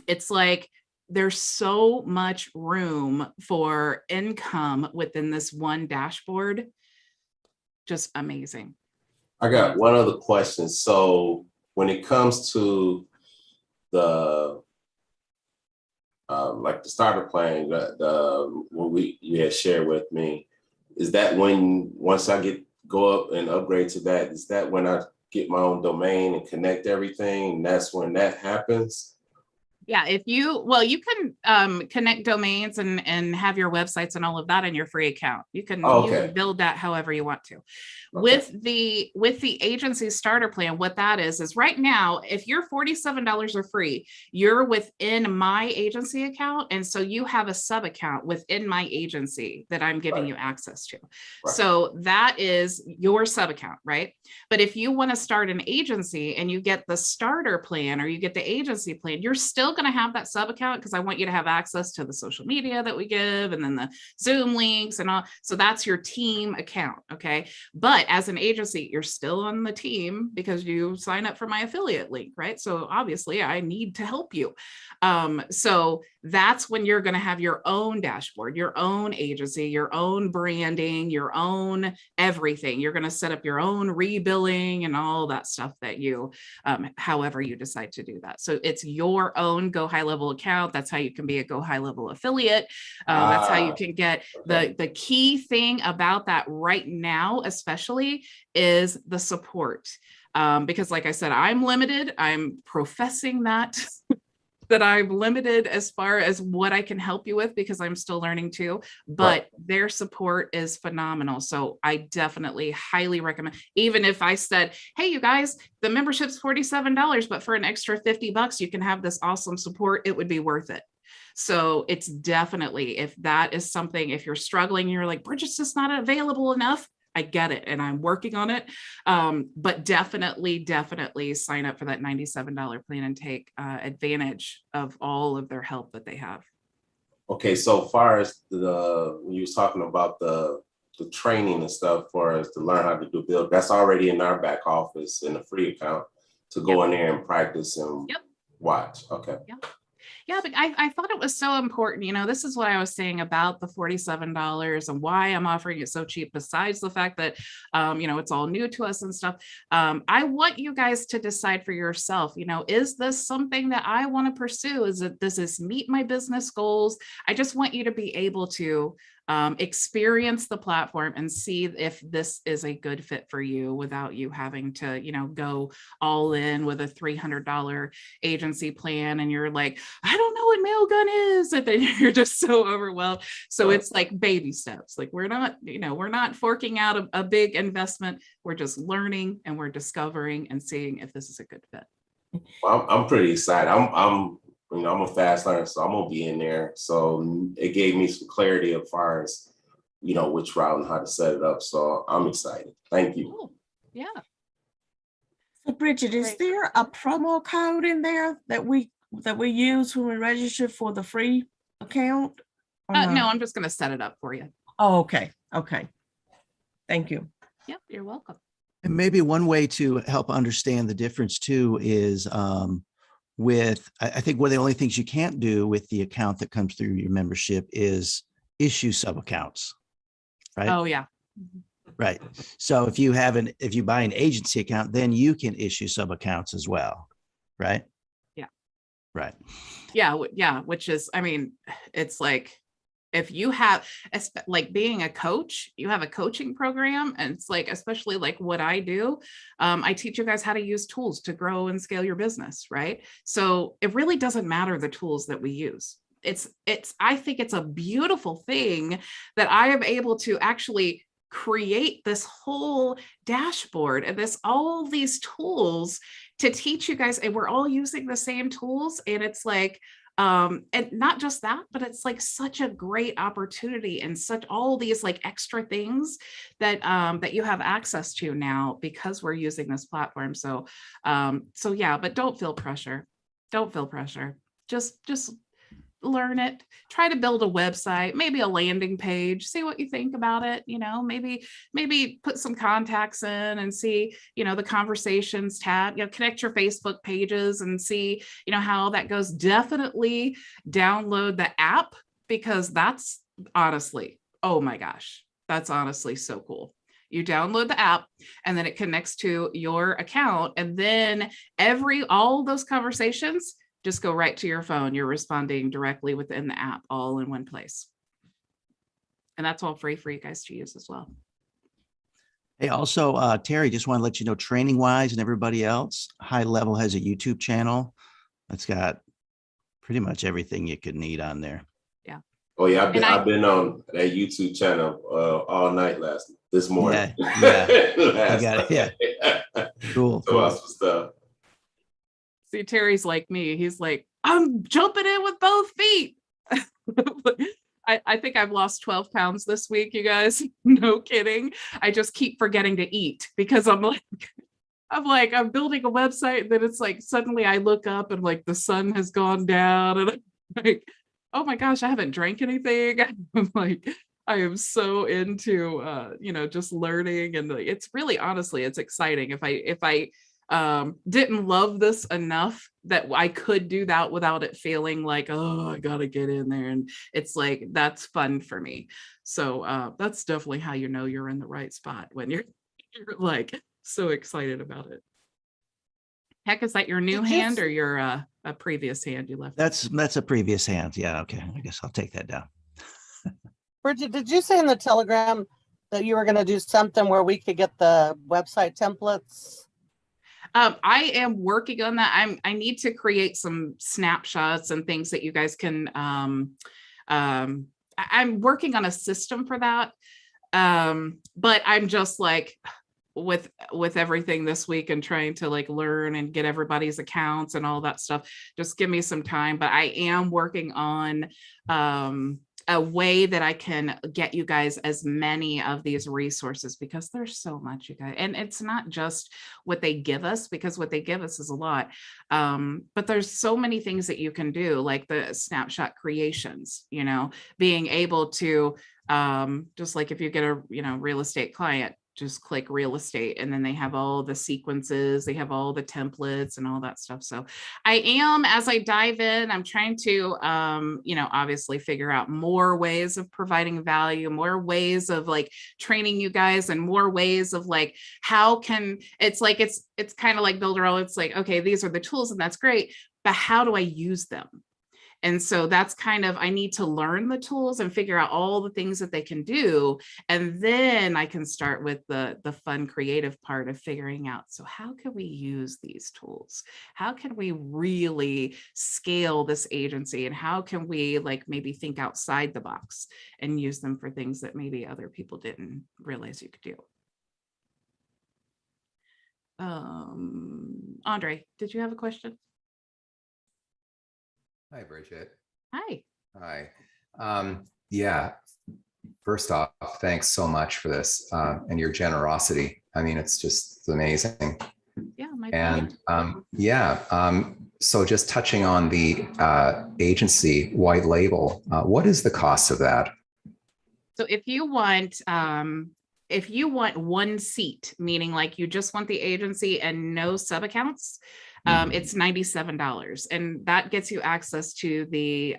It's like there's so much room for income within this one dashboard. Just amazing. I got one other question. So when it comes to the like the starter plan, what you had shared with me, is that when once I go up and upgrade to that, is that when I get my own domain and connect everything, and that's when that happens? Yeah, you can connect domains and have your websites and all of that in your free account. You can build that however you want to. Okay. With the agency starter plan, what that is right now, if you're $47 or free, you're within my agency account. And so you have a sub account within my agency that I'm giving you access to. Right. So that is your sub account, right? But if you want to start an agency and you get the starter plan or you get the agency plan, you're still going to have that sub account, because I want you to have access to the social media that we give and then the Zoom links and all. So that's your team account. Okay. But as an agency, you're still on the team because you sign up for my affiliate link, right? So obviously I need to help you. So that's when you're going to have your own dashboard, your own agency, your own branding, your own everything. You're going to set up your own rebilling and all that stuff that you, however you decide to do that. So it's your own GoHighLevel account. That's how you can be a GoHighLevel affiliate. That's how you can get the key thing about that right now, especially, is the support. Because like I said, I'm limited. I'm professing that I'm limited as far as what I can help you with, because I'm still learning too, but their support is phenomenal. So I definitely highly recommend, even if I said, hey, you guys, the membership's $47, but for an extra $50, you can have this awesome support, it would be worth it. So it's definitely, if that is something, if you're struggling, you're like, Bridget's just not available enough, I get it, and I'm working on it. But definitely sign up for that $97 plan and take advantage of all of their help that they have. Okay, so far as when you was talking about the training and stuff for us to learn how to do build, that's already in our back office in a free account to go in there and practice and watch. Okay. Yeah, but I thought it was so important. This is what I was saying about the $47 and why I'm offering it so cheap, besides the fact that, it's all new to us and stuff. I want you guys to decide for yourself, is this something that I want to pursue? Does this meet my business goals? I just want you to be able to experience the platform and see if this is a good fit for you without you having to, go all in with a $300 agency plan. And you're like, I don't know what Mailgun is. And then you're just so overwhelmed. So it's like baby steps. Like we're not forking out a big investment. We're just learning and we're discovering and seeing if this is a good fit. Well, I'm pretty excited. I'm a fast learner, so I'm gonna be in there. So it gave me some clarity as far as, which route and how to set it up. So I'm excited. Thank you. Cool. Yeah. So Bridget, is there a promo code in there that we use when we register for the free account? No, I'm just gonna set it up for you. Oh, okay. Okay. Thank you. Yep, you're welcome. And maybe one way to help understand the difference too is I think one of the only things you can't do with the account that comes through your membership is issue sub accounts, right? Oh yeah. Right. So if you buy an agency account, then you can issue sub accounts as well, right? Yeah. Right. Yeah. Which is, it's like, If you have, like being a coach, you have a coaching program, and it's like, especially like what I do, I teach you guys how to use tools to grow and scale your business, right? So it really doesn't matter the tools that we use. I think it's a beautiful thing that I am able to actually create this whole dashboard and all these tools to teach you guys, and we're all using the same tools. And it's like, and not just that, but it's like such a great opportunity and such all these like extra things that that you have access to now because we're using this platform. So yeah, but don't feel pressure. Don't feel pressure. Just learn it, try to build a website, maybe a landing page, see what you think about it. You know, maybe put some contacts in and see, you know, the conversations tab, you know, connect your Facebook pages and see, you know, how that goes. Definitely download the app, because that's honestly, oh my gosh, that's honestly so cool. You download the app and then it connects to your account, and then all those conversations just go right to your phone. You're responding directly within the app, all in one place. And that's all free for you guys to use as well. Hey, also, Terry, just want to let you know, training wise and everybody else, HighLevel has a YouTube channel that's got pretty much everything you could need on there. Yeah. Oh yeah, I've been on that YouTube channel all night this morning. Yeah. I got it. Yeah. Cool. Awesome stuff. See, Terry's like me. He's like, I'm jumping in with both feet. I think I've lost 12 pounds this week, you guys. No kidding. I just keep forgetting to eat because I'm building a website, and then it's like suddenly I look up and like the sun has gone down, and I'm like, oh my gosh, I haven't drank anything. I'm like, I am so into you know, just learning, and it's really, honestly, it's exciting. If I didn't love this enough that I could do that without it feeling like, oh, I gotta get in there, and it's like, that's fun for me. So that's definitely how you know you're in the right spot, when you're like so excited about it. Heck, is that your new hand or your a previous hand you left? That's a previous hand. Yeah. Okay. I guess I'll take that down. Bridget, did you say in the Telegram that you were going to do something where we could get the website templates? I am working on that. I need to create some snapshots and things that you guys can. I'm working on a system for that, but I'm just like with everything this week and trying to like learn and get everybody's accounts and all that stuff. Just give me some time. But I am working on a way that I can get you guys as many of these resources, because there's so much, you guys. And it's not just what they give us, because what they give us is a lot. But there's so many things that you can do, like the snapshot creations, you know, being able to just like if you get a, you know, real estate client, just click real estate, and then they have all the sequences, they have all the templates and all that stuff. So I am, as I dive in, I'm trying to, you know, obviously figure out more ways of providing value, more ways of like training you guys, and more ways of like, how can, it's like, it's kind of like Builderall. It's like, okay, these are the tools and that's great, but how do I use them? And so that's kind of, I need to learn the tools and figure out all the things that they can do. And then I can start with the fun, creative part of figuring out, so how can we use these tools? How can we really scale this agency? And how can we like maybe think outside the box and use them for things that maybe other people didn't realize you could do? Andre, did you have a question? Hi, Bridget. Hi. Hi. Yeah, first off, thanks so much for this and your generosity. I mean, it's amazing. Yeah, my pleasure. So just touching on the agency HighLevel, what is the cost of that? So if you want one seat, meaning like you just want the agency and no sub accounts, It's $97, and that gets you access to the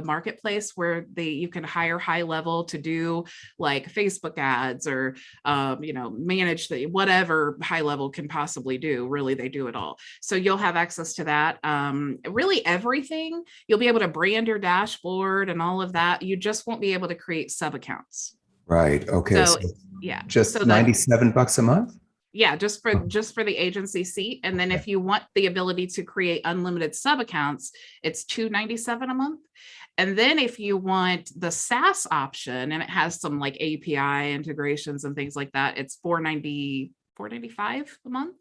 marketplace where you can hire HighLevel to do like Facebook ads or manage whatever HighLevel can possibly do. Really, they do it all. So you'll have access to that. Really everything. You'll be able to brand your dashboard and all of that. You just won't be able to create sub accounts. Right. Okay. So, So yeah, just so $97 a month? Yeah, just for the agency seat. And then if you want the ability to create unlimited sub accounts, it's $297 a month. And then if you want the SaaS option, and it has some like API integrations and things like that, it's $495 a month.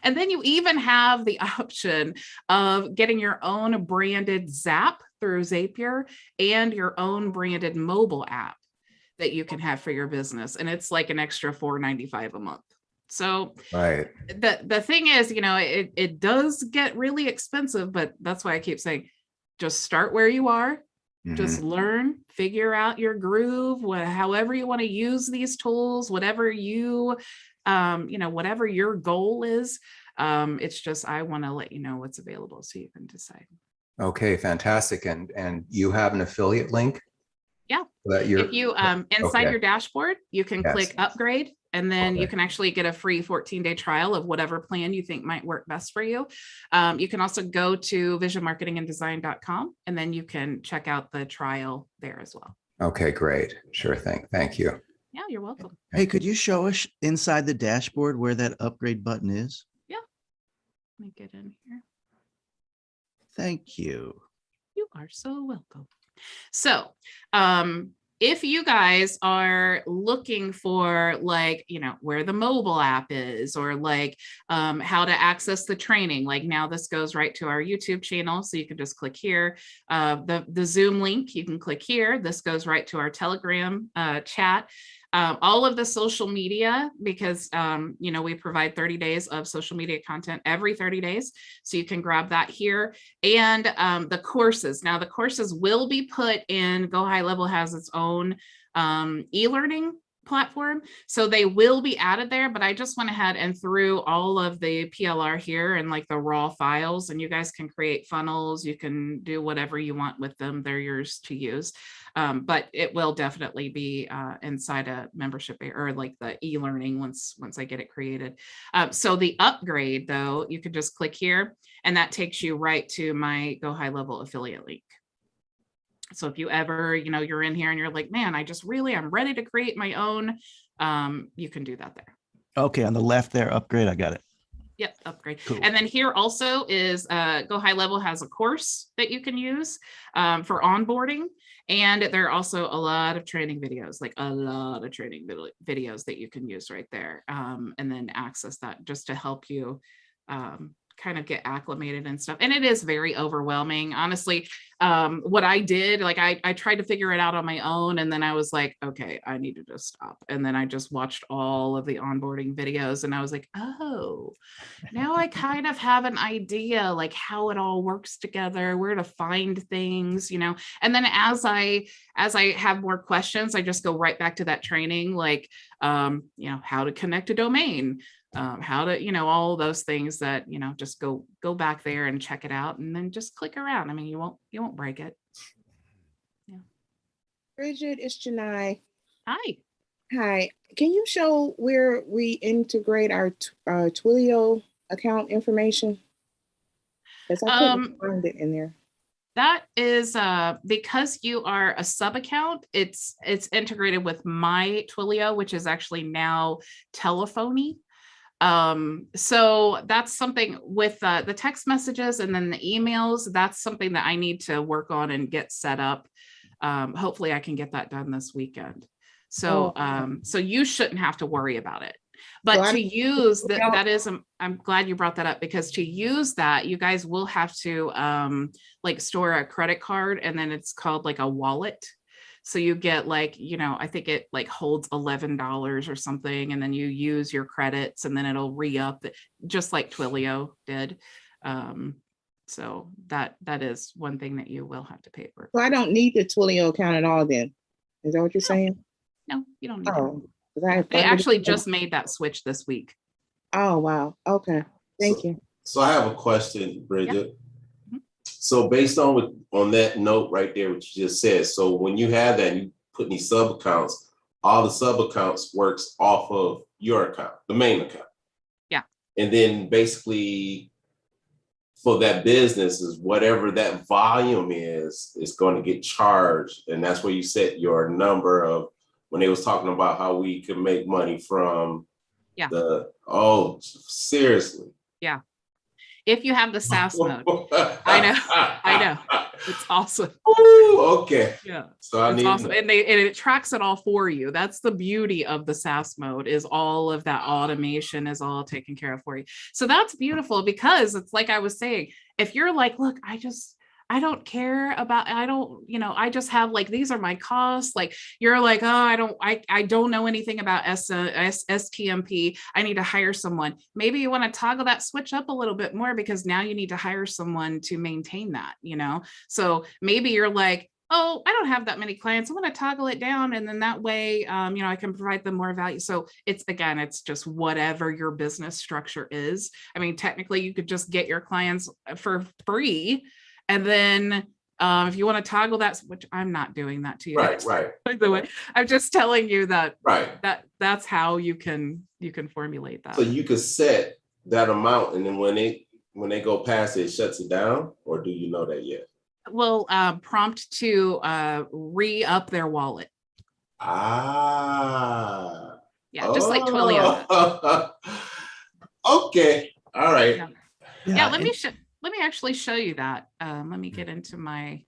And then you even have the option of getting your own branded Zap through Zapier and your own branded mobile app that you can have for your business. And it's like an extra $495 a month. So Right. the thing is, it does get really expensive, but that's why I keep saying, just start where you are, just learn, figure out your groove, however you want to use these tools, whatever whatever your goal is. It's just, I want to let you know what's available so you can decide. Okay, fantastic. And you have an affiliate link? Yeah. That you're, if you inside okay. your dashboard, you can Yes. click upgrade, and then you Okay. can actually get a free 14-day trial of whatever plan you think might work best for you. You can also go to visionmarketinganddesign.com, and then you can check out the trial there as well. Okay, great. Sure thing. Thank you. Yeah, you're welcome. Hey, could you show us inside the dashboard where that upgrade button is? Let me get in here. Thank you. You are so welcome. So, if you guys are looking for like, where the mobile app is, or like how to access the training, like now this goes right to our YouTube channel. So you can just click here. The Zoom link, you can click here. This goes right to our Telegram chat. All of the social media, because, we provide 30 days of social media content every 30 days. So you can grab that here. And the courses. Now the courses will be put in GoHighLevel has its own e-learning platform. So they will be added there, but I just went ahead and threw all of the PLR here and like the raw files, and you guys can create funnels. You can do whatever you want with them. They're yours to use. But it will definitely be inside a membership or like the e-learning once I get it created. So the upgrade though, you can just click here and that takes you right to my GoHighLevel affiliate link. So if you ever, you're in here and you're like, man, I'm ready to create my own, you can do that there. Okay, on the left there, upgrade, I got it. Yep, upgrade. Cool. And then here also is GoHighLevel has a course that you can use for onboarding. And there are also a lot of training videos, videos that you can use right there, and then access that just to help you kind of get acclimated and stuff. And it is very overwhelming. Honestly, what I did, like I tried to figure it out on my own, and then I was like, okay, I need to just stop. And then I just watched all of the onboarding videos and I was like, oh, now I kind of have an idea like how it all works together, where to find things, and then as I have more questions, I just go right back to that training, like, how to connect a domain, how to, all those things that, just go back there and check it out and then just click around. I mean, you won't break it. Yeah. Bridget, it's Janai. Hi. Hi. Can you show where we integrate our Twilio account information? Because I couldn't find it in there. That is because you are a sub account, it's integrated with my Twilio, which is actually now Telephony. So that's something with the text messages and then the emails, that's something that I need to work on and get set up. Hopefully I can get that done this weekend. So, so you shouldn't have to worry about it. But So to use that is, I'm glad you brought that up, because to use that, you guys will have to like store a credit card, and then it's called like a wallet. So you get like, I think it like holds $11 or something, and then you use your credits and then it'll re-up just like Twilio did. So that is one thing that you will have to pay for. So I don't need the Twilio account at all then. Is that what you're saying? No, you don't need Oh, it. They actually just made that switch this week. Oh, wow. Okay. Thank you. So I have a question, Bridget. Mhm. So based on that note right there, what you just said, so when you have that, and you put these sub accounts, all the sub accounts works off of your account, the main account. Yeah. And then basically for that business is whatever that volume is going to get charged. And that's where you set your number of when they was talking about how we could make money from seriously. Yeah. If you have the SaaS mode. I know. It's awesome. Ooh, okay. Yeah. So I it's need awesome. And it tracks it all for you. That's the beauty of the SaaS mode, is all of that automation is all taken care of for you. So that's beautiful, because it's like I was saying, if you're like, look, I don't care about, I just have like, these are my costs. Like you're like, oh, I don't know anything about STMP. I need to hire someone. Maybe you want to toggle that switch up a little bit more, because now you need to hire someone to maintain that, So maybe you're like, oh, I don't have that many clients. I want to toggle it down. And then that way, I can provide them more value. So it's just whatever your business structure is. I mean, technically you could just get your clients for free. And then if you want to toggle that, which I'm not doing that to you. Right. By the way, I'm just telling you that that's how you can formulate that. So you could set that amount, and then when they go past it shuts it down, or do you know that yet? Will prompt to re-up their wallet. Yeah, just like Twilio. Okay. All right. Yeah, let me actually show you that. Let me get into my.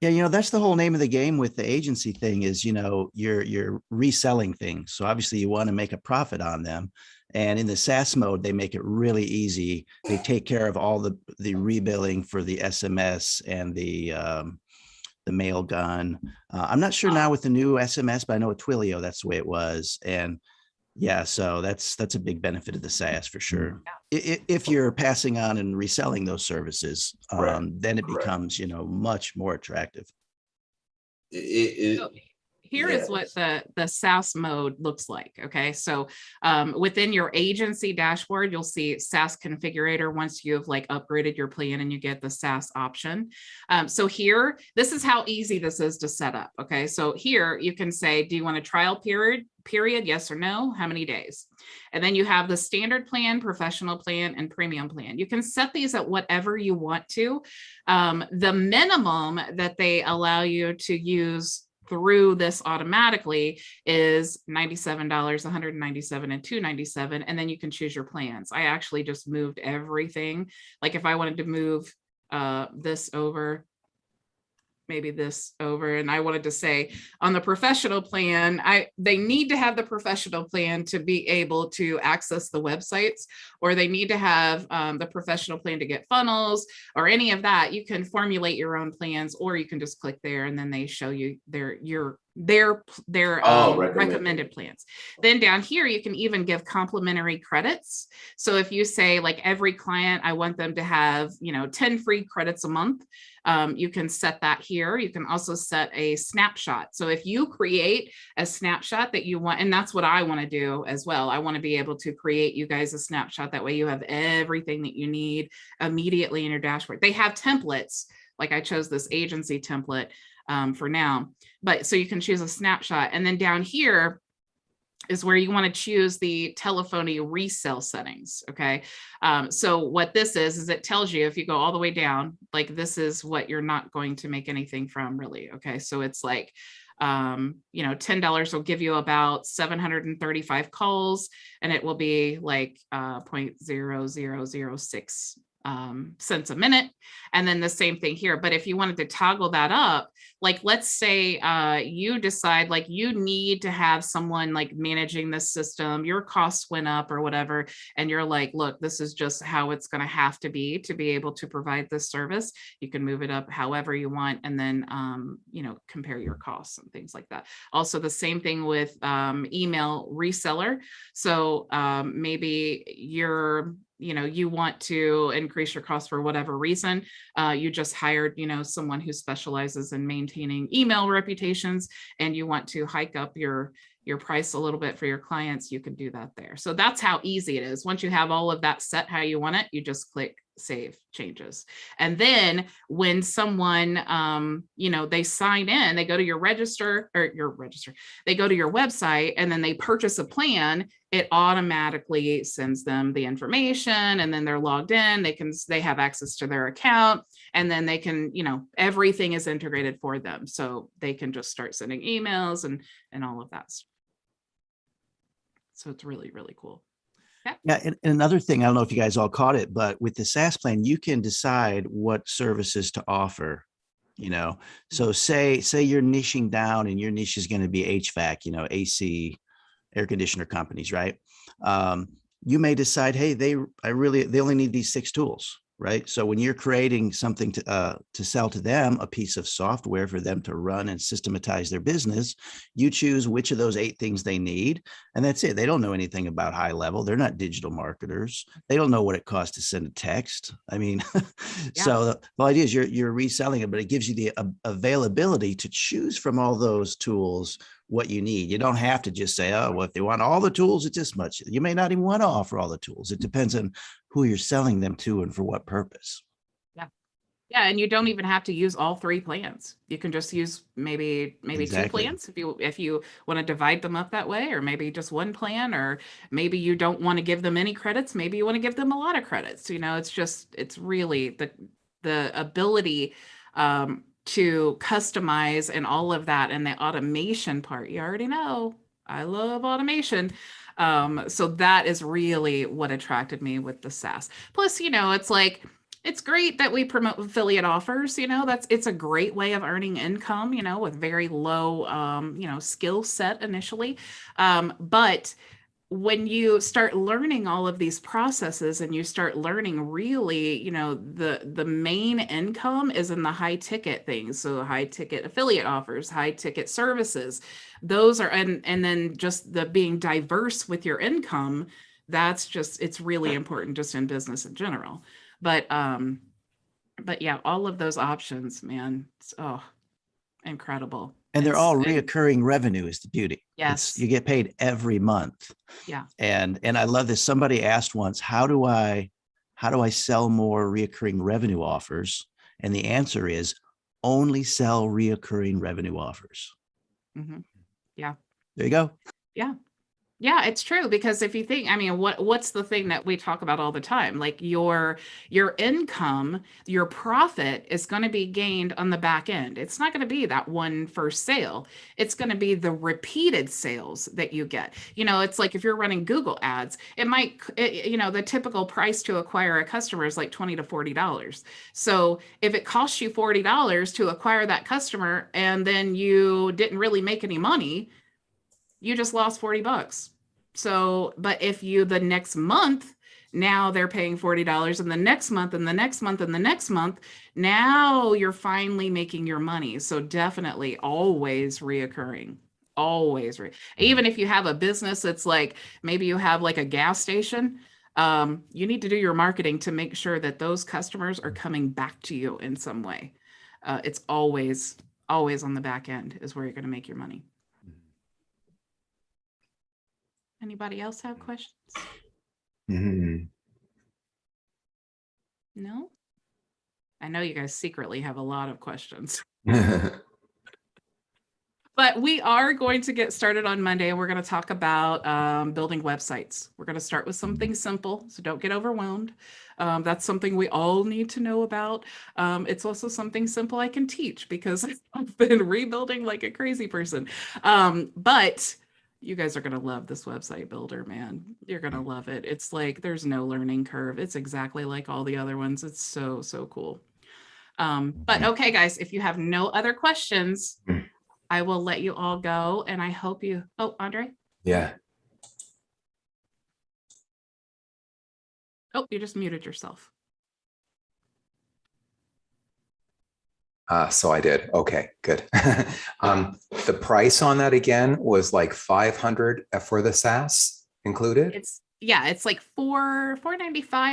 Yeah, that's the whole name of the game with the agency thing is, you're reselling things. So obviously you want to make a profit on them. And in the SaaS mode, they make it really easy. They take care of all the rebilling for the SMS and the Mailgun. I'm not sure now with the new SMS, but I know with Twilio, that's the way it was. And yeah, so that's a big benefit of the SaaS for sure. If you're passing on and reselling those services, then it becomes, much more attractive. Here is what the SaaS mode looks like. Okay, so within your agency dashboard, you'll see SaaS configurator once you've like upgraded your plan and you get the SaaS option. So here, this is how easy this is to set up. Okay, so here you can say, do you want a trial period? Yes or no? How many days? And then you have the standard plan, professional plan, and premium plan. You can set these at whatever you want to. The minimum that they allow you to use through this automatically is $97, $197, and $297, and then you can choose your plans. I actually just moved everything. Like if I wanted to move this over, maybe this over, and I wanted to say on the professional plan, they need to have the professional plan to be able to access the websites, or they need to have the professional plan to get funnels or any of that. You can formulate your own plans, or you can just click there and then they show you their recommended plans. Then down here, you can even give complimentary credits. So if you say like every client, I want them to have, 10 free credits a month, you can set that here. You can also set a snapshot. So if you create a snapshot that you want, and that's what I want to do as well. I want to be able to create you guys a snapshot. That way you have everything that you need immediately in your dashboard. They have templates. Like I chose this agency template for now, but so you can choose a snapshot. And then down here is where you want to choose the telephony resale settings. Okay. So what this is it tells you, if you go all the way down, like this is what you're not going to make anything from really. Okay. So it's like, $10 will give you about 735 calls, and it will be like 0.0006 cents a minute. And then the same thing here. But if you wanted to toggle that up, like let's say you decide like you need to have someone like managing this system, your costs went up or whatever, and you're like, look, this is just how it's going to be able to provide this service. You can move it up however you want, and then compare your costs and things like that. Also the same thing with email reseller. So maybe you want to increase your cost for whatever reason. You just hired, someone who specializes in maintaining email reputations, and you want to hike up your price a little bit for your clients, you can do that there. So that's how easy it is. Once you have all of that set how you want it, you just click save changes. And then when someone, you know, they sign in, they go to your register, they go to your website and then they purchase a plan, it automatically sends them the information, and then they're logged in, they have access to their account, and then they can, you know, everything is integrated for them. So they can just start sending emails and all of that. So it's really, really cool. Yeah, and another thing, I don't know if you guys all caught it, but with the SaaS plan, you can decide what services to offer, you know. So say you're niching down and your niche is going to be HVAC, you know, AC, air conditioner companies, right? You may decide, hey, they only need these 6 tools, right? So when you're creating something to sell to them, a piece of software for them to run and systematize their business, you choose which of those 8 things they need, and that's it. They don't know anything about HighLevel. They're not digital marketers. They don't know what it costs to send a text. I mean, so the idea is you're reselling it, but it gives you the availability to choose from all those tools what you need. You don't have to just say, oh, well, if they want all the tools, it's this much. You may not even want to offer all the tools. It depends on who you're selling them to and for what purpose. Yeah, and you don't even have to use all 3 plans. You can just use maybe Exactly. 2 plans if you want to divide them up that way, or maybe just 1 plan, or maybe you don't want to give them any credits. Maybe you want to give them a lot of credits. You know, it's really the ability to customize and all of that, and the automation part. You already know I love automation. So that is really what attracted me with the SaaS. Plus, you know, it's like, it's great that we promote affiliate offers, you know, it's a great way of earning income, you know, with very low, you know, skill set initially. But when you start learning all of these processes and you start learning really, you know, the main income is in the high ticket things. So high ticket affiliate offers, high ticket services, those are, and then just the being diverse with your income, that's just, it's really important just in business in general. But yeah, all of those options, man, it's incredible. And they're all reoccurring revenue is the beauty. Yes. You get paid every month. Yeah. And I love this. Somebody asked once, how do I sell more reoccurring revenue offers? And the answer is only sell reoccurring revenue offers. Mm-hmm. Yeah. There you go. Yeah. Yeah, it's true, because if you think, I mean, what's the thing that we talk about all the time? Like your income, your profit is going to be gained on the back end. It's not going to be that one first sale. It's going to be the repeated sales that you get. You know, it's like if you're running Google ads, you know, the typical price to acquire a customer is like $20 to $40. So if it costs you $40 to acquire that customer and then you didn't really make any money, you just lost $40. So, but if you, the next month, now they're paying $40, and the next month and the next month and the next month, now you're finally making your money. So definitely always reoccurring, always. Even if you have a business that's like, maybe you have like a gas station, you need to do your marketing to make sure that those customers are coming back to you in some way. It's always on the back end is where you're going to make your money. Anybody else have questions? Mm-hmm. No? I know you guys secretly have a lot of questions. But we are going to get started on Monday, and we're going to talk about building websites. We're going to start with something simple, so don't get overwhelmed. That's something we all need to know about. It's also something simple I can teach because I've been rebuilding like a crazy person. But you guys are going to love this website builder, man. You're going to love it. It's like, there's no learning curve. It's exactly like all the other ones. It's so, so cool. But okay, guys, if you have no other questions, I will let you all go. And I hope you, oh, Andre? Yeah. Oh, you just muted yourself. So I did. Okay, good. The price on that again was like 500 for the SaaS included. It's like $495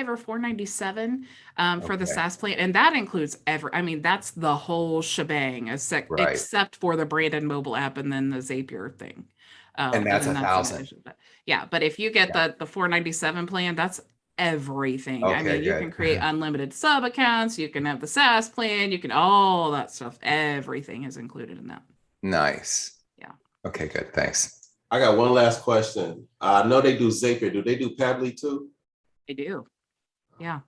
or $497 for the SaaS plan, and that includes I mean, that's the whole shebang, except for the branded mobile app and then the Zapier thing. And that's 1,000. Yeah, but if you get the $497 plan, that's everything. I Okay, mean, you good. can create unlimited sub accounts, you can have the SaaS plan, you can all that stuff. Everything is included in that. Nice. Yeah. Okay, good. Thanks. I got one last question. I know they do Zapier. Do they do Pabbly too? They do. Yeah.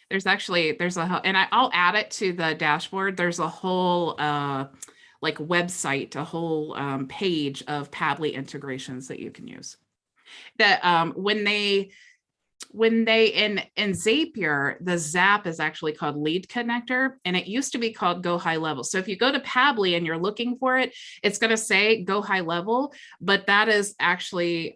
There's and I'll add it to the dashboard. There's a whole like website, a whole page of Pabbly integrations that you can use. That when they in Zapier, the Zap is actually called Lead Connector, and it used to be called GoHighLevel. So if you go to Pabbly and you're looking for it, it's going to say GoHighLevel, but that is actually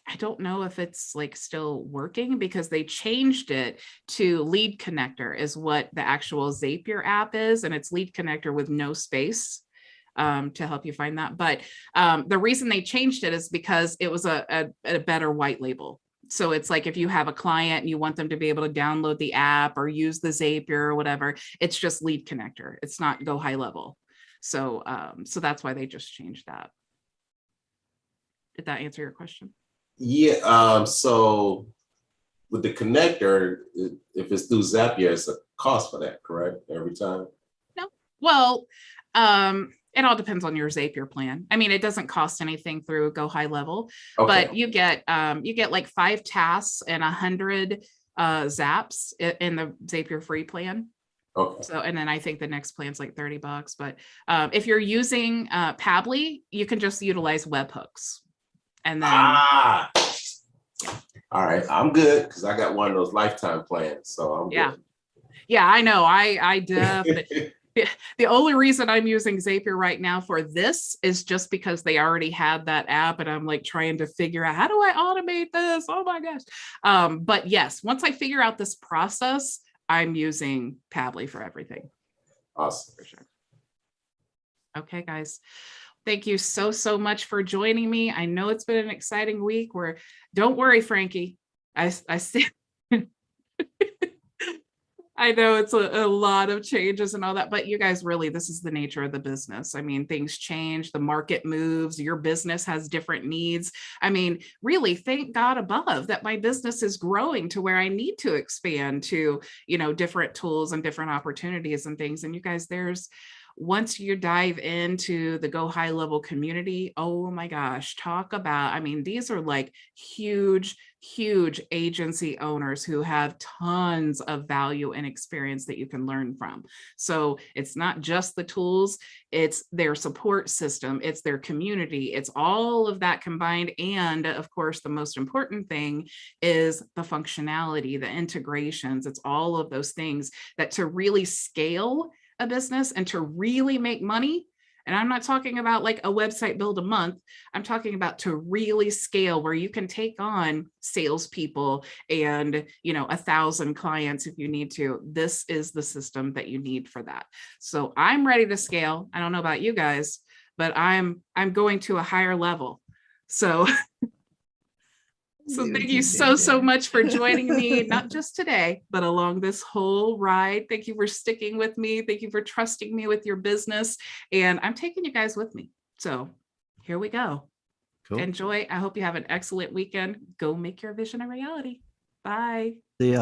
I don't know if it's like still working because they changed it to Lead Connector is what the actual Zapier app is, and it's Lead Connector with no space to help you find that. But the reason they changed it is because it was a better white label. So it's like if you have a client and you want them to be able to download the app or use the Zapier or whatever, it's just Lead Connector. It's not GoHighLevel. So so that's why they just changed that. Did that answer your question? Yeah. So with the connector, if it's through Zapier, it's a cost for that, correct? Every time? No. Well, it all depends on your Zapier plan. I mean, it doesn't cost anything through GoHighLevel, Okay. but you get like 5 tasks and 100 zaps in the Zapier free plan. Okay. So, and then I think the next plan's like $30. But if you're using Pabbly, you can just utilize webhooks. And then all right, I'm good because I got one of those lifetime plans, so I'm yeah. good. Yeah, I know. I definitely. The only reason I'm using Zapier right now for this is just because they already had that app and I'm like trying to figure out how do I automate this? Oh my gosh. But yes, once I figure out this process, I'm using Pabbly for everything. Awesome. For sure. Okay, guys. Thank you so much for joining me. I know it's been an exciting week. Don't worry, Frankie. I see. I know it's a lot of changes and all that, but you guys really, this is the nature of the business. I mean, things change, the market moves, your business has different needs. I mean, really, thank God above that my business is growing to where I need to expand to, different tools and different opportunities and things. And you guys, once you dive into the GoHighLevel community, oh my gosh, talk about, I mean, these are like huge agency owners who have tons of value and experience that you can learn from. So it's not just the tools, it's their support system, it's their community, it's all of that combined. And of course, the most important thing is the functionality, the integrations, it's all of those things that to really scale a business and to really make money. And I'm not talking about like a website build a month. I'm talking about to really scale where you can take on salespeople and, 1,000 clients if you need to. This is the system that you need for that. So I'm ready to scale. I don't know about you guys, but I'm going to a higher level. So thank you so much for joining me, not just today, but along this whole ride. Thank you for sticking with me. Thank you for trusting me with your business. And I'm taking you guys with me. So here we go. Cool. Enjoy. I hope you have an excellent weekend. Go make your vision a reality. Bye. See ya.